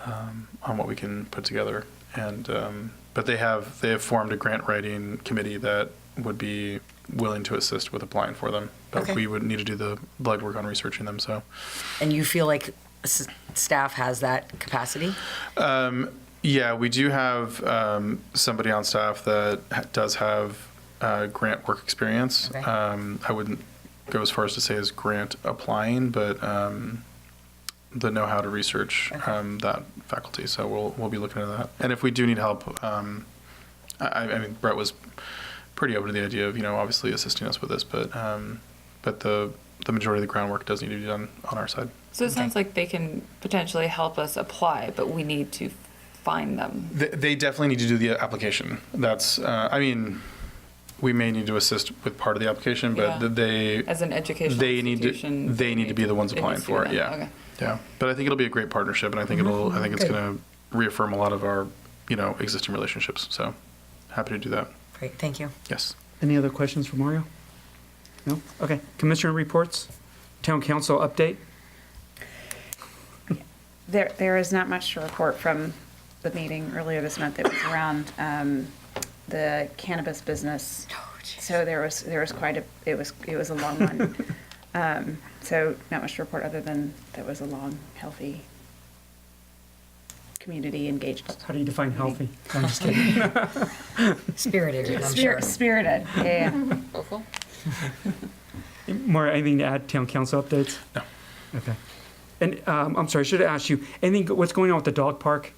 Speaker 2: on what we can put together. And but they have formed a grant writing committee that would be willing to assist with applying for them. But we would need to do the legwork on researching them. So. And
Speaker 11: you feel like staff has that capacity?
Speaker 2: Yeah, we do have somebody on staff that does have grant work experience. Okay. I wouldn't go as far as to say as grant applying, but the know-how to research that faculty. So we'll be looking at that. And if we do need help, I mean, Brett was pretty open to the idea of, obviously assisting us with this, but the majority of the groundwork does need to be done on our side.
Speaker 13: So it sounds like they can potentially help us apply, but we need to find them?
Speaker 2: They definitely need to do the application. That's, I mean, we may need to assist with part of the application,
Speaker 13: Yeah.
Speaker 2: but they,
Speaker 13: As an educational
Speaker 2: they need to,
Speaker 13: institution,
Speaker 2: they need to be the ones
Speaker 13: it
Speaker 2: applying
Speaker 13: needs to be
Speaker 2: for it,
Speaker 13: them.
Speaker 2: yeah.
Speaker 13: Okay.
Speaker 2: Yeah, but I think it'll be a great partnership, and I think I think it's
Speaker 11: Good.
Speaker 2: gonna reaffirm a lot of our, existing relationships, so happy to do that.
Speaker 11: Great, thank you.
Speaker 2: Yes.
Speaker 1: Any other questions for Mario? No? Okay. Commissioner reports? Town council update?
Speaker 14: There is not much to report from the meeting earlier this month. It was around the cannabis business. So there was quite a, it was a long one. So not much to report other than that was a long, healthy, community engaged.
Speaker 1: How do you define healthy? I'm just kidding.
Speaker 11: Spirited, I'm sure.
Speaker 14: Spirited, yeah.
Speaker 13: Hopeful.
Speaker 1: Mario, anything to add, town council updates?
Speaker 2: No.
Speaker 1: Okay. And I'm sorry, I should have asked you, what's going on with the dog park?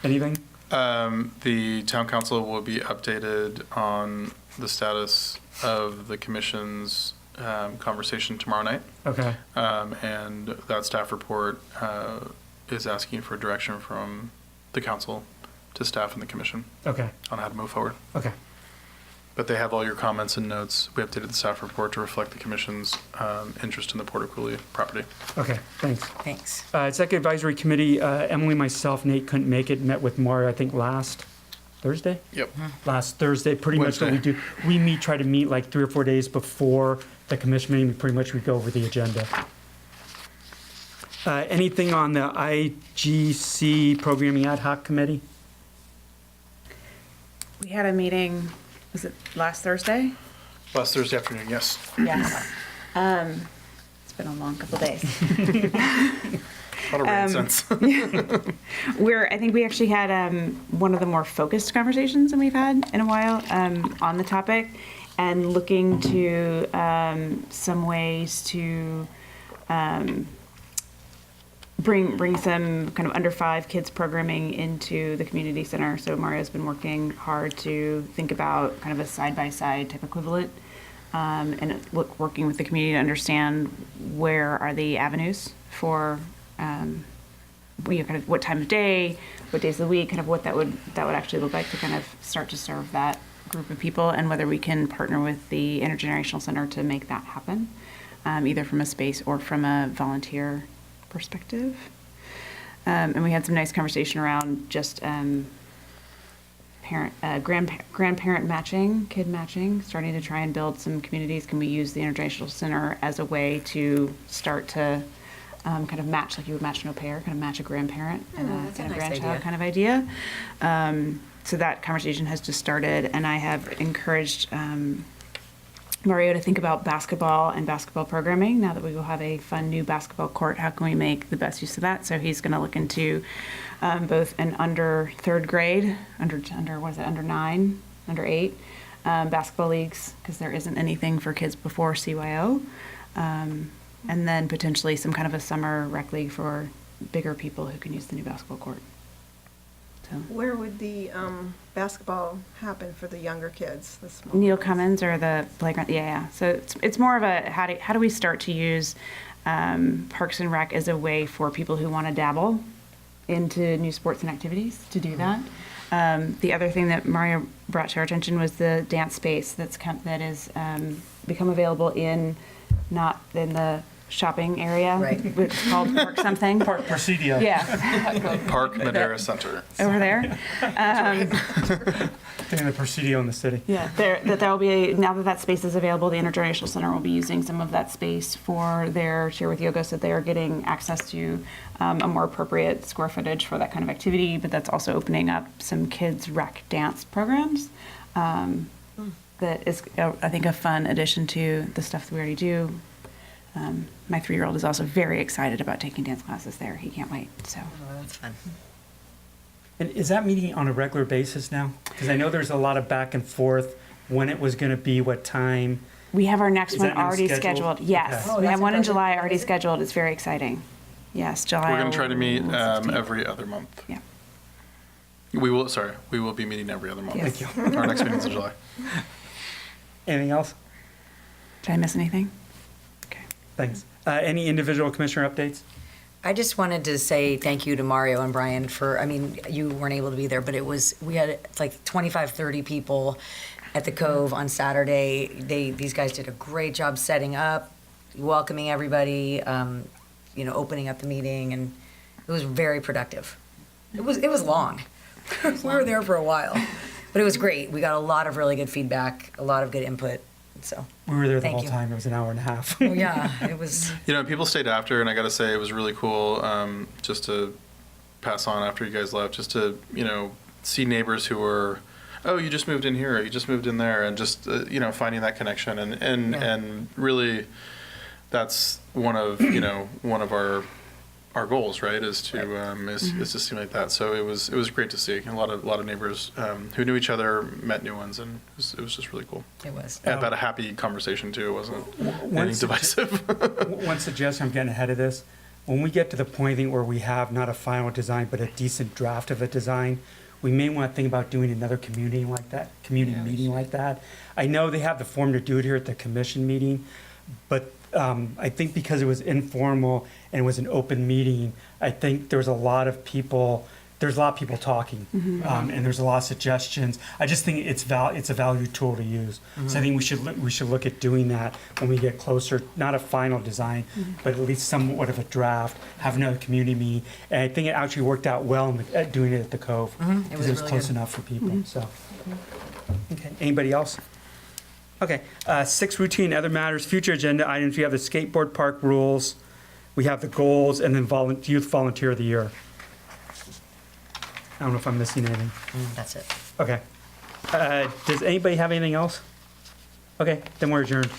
Speaker 1: Anything?
Speaker 2: The town council will be updated on the status of the commission's conversation tomorrow night.
Speaker 1: Okay.
Speaker 2: And that staff report is asking for direction from the council to staff and the commission
Speaker 1: Okay.
Speaker 2: on how to move forward.
Speaker 1: Okay.
Speaker 2: But they have all your comments and notes. We updated the staff report to reflect the commission's interest in the Port Cooley property.
Speaker 1: Okay, thanks.
Speaker 11: Thanks.
Speaker 1: Executive Advisory Committee, Emily, myself, Nate couldn't make it, met with Mario, I think last Thursday?
Speaker 2: Yep.
Speaker 1: Last Thursday, pretty much what we do. We try to meet like 3 or 4 days before the commission meeting, we go over the agenda. Anything on the IGC Programming Ad Hoc Committee?
Speaker 14: We had a meeting, was it last Thursday?
Speaker 2: Last Thursday afternoon, yes.
Speaker 14: Yes. It's been a long couple days.
Speaker 2: A lot of rain since.
Speaker 14: I think we actually had one of the more focused conversations than we've had in a while on the topic, and looking to some ways to bring some kind of under 5 kids programming into the community center. So Mario's been working hard to think about kind of a side-by-side type equivalent, and working with the community to understand where are the avenues for kind of what time of day, what days of the week, kind of what that would actually look like to kind of start to serve that group of people, and whether we can partner with the Intergenerational Center to make that happen, either from a space or from a volunteer perspective. And we had some nice conversation around just grandparent matching, kid matching, starting to try and build some communities. Can we use the Intergenerational Center as a way to start to kind of match, like you would match an au pair, kind of match a grandparent and
Speaker 11: that's a
Speaker 14: a
Speaker 11: nice
Speaker 14: grandchild
Speaker 11: idea.
Speaker 14: kind of idea. So that conversation has just started, and I have encouraged Mario to think about basketball and basketball programming. Now that we will have a fun new basketball court, how can we make the best use of that? So he's going to look into both an under 3rd grade, under 9, under 8 basketball leagues, because there isn't anything for kids before CYO, and then potentially some kind of a summer rec league for bigger people who can use the new basketball court. So
Speaker 15: Where would the basketball happen for the younger kids? The small
Speaker 14: Neil
Speaker 15: ones?
Speaker 14: Cummins or the playground, yeah. So it's more of a how do we start to use Parks and Rec as a way for people who want to dabble into new sports and activities to do that. The other thing that Mario brought to our attention was the dance space that is become available not in the shopping area.
Speaker 11: Right.
Speaker 14: It's called Park something.
Speaker 1: Park Presidio.
Speaker 14: Yeah,
Speaker 2: Park Madera Center.
Speaker 14: over there.
Speaker 1: Thinking of the Presidio in the city.
Speaker 14: Yeah, there will be now that space is available. The Intergenerational Center will be using some of that space for their Share with Yoga, so they are getting access to a more appropriate square footage for that kind of activity. But that's also opening up some kids rec dance programs. That is, I think, a fun addition to the stuff that we already do. My 3-year-old is also very excited about taking dance classes there. He can't wait. So.
Speaker 11: Oh, that's fun.
Speaker 1: And is that meeting on a regular basis now? Because I know there's a lot of back and forth, when it was going to be, what time.
Speaker 14: We have our next
Speaker 1: Is
Speaker 14: one
Speaker 1: that now
Speaker 14: already
Speaker 1: scheduled?
Speaker 14: scheduled. Yes,
Speaker 1: Okay.
Speaker 14: we have one in July already scheduled. It's very exciting. Yes, July.
Speaker 2: We're going to try to meet
Speaker 14: 15th.
Speaker 2: every other month.
Speaker 14: Yeah.
Speaker 2: We will be meeting every other month.
Speaker 14: Yes.
Speaker 1: Thank you.
Speaker 2: Our next meeting's in July.
Speaker 1: Anything else?
Speaker 14: Did I miss anything?
Speaker 1: Thanks. Any individual commissioner updates?
Speaker 11: I just wanted to say thank you to Mario and Brian for, I mean, you weren't able to be there, but we had like 25, 30 people at the Cove on Saturday. These guys did a great job setting up, welcoming everybody, opening up the meeting, and it was very productive. It was long. We were there for a while, but it was great. We got a lot of really good feedback, a lot of good input, so.
Speaker 1: We were there the
Speaker 11: Thank
Speaker 1: whole
Speaker 11: you.
Speaker 1: time. It was an hour and a half.
Speaker 11: Oh, yeah, it was.
Speaker 2: People stayed after, and I got to say it was really cool just to pass on after you guys left, just to, see neighbors who were, oh, you just moved in here, or you just moved in there, and just, finding that connection. And really, that's one of our goals, right, is to seem like that. So it was great to see. A lot of neighbors who knew each other met new ones, and it was just really cool.
Speaker 11: It was.
Speaker 2: I had a happy conversation too. It wasn't
Speaker 1: One
Speaker 2: anything divisive.
Speaker 1: One suggestion, I'm getting ahead of this. When we get to the point, I think, where we have not a final design, but a decent draft of a design, we may want to think about doing another community meeting like that. I know they have the form to do it here at the commission meeting, but I think because it was informal and it was an open meeting, I think there's a lot of people talking, and there's a lot of suggestions. I just think it's a value tool to use. So I think we should look at doing that when we get closer, not a final design, but at least somewhat of a draft, have another community meeting. And I think it actually worked out well at doing it at the Cove. Because it was
Speaker 11: really
Speaker 1: close
Speaker 11: good.
Speaker 1: enough for people, so. Okay, anybody else? Okay, 6, routine other matters, future agenda items. We have the skateboard park rules, we have the goals, and then youth volunteer of the year. I don't know if I'm missing anything.
Speaker 11: That's it.
Speaker 1: Okay. Does anybody have anything else? Okay, then we're adjourned.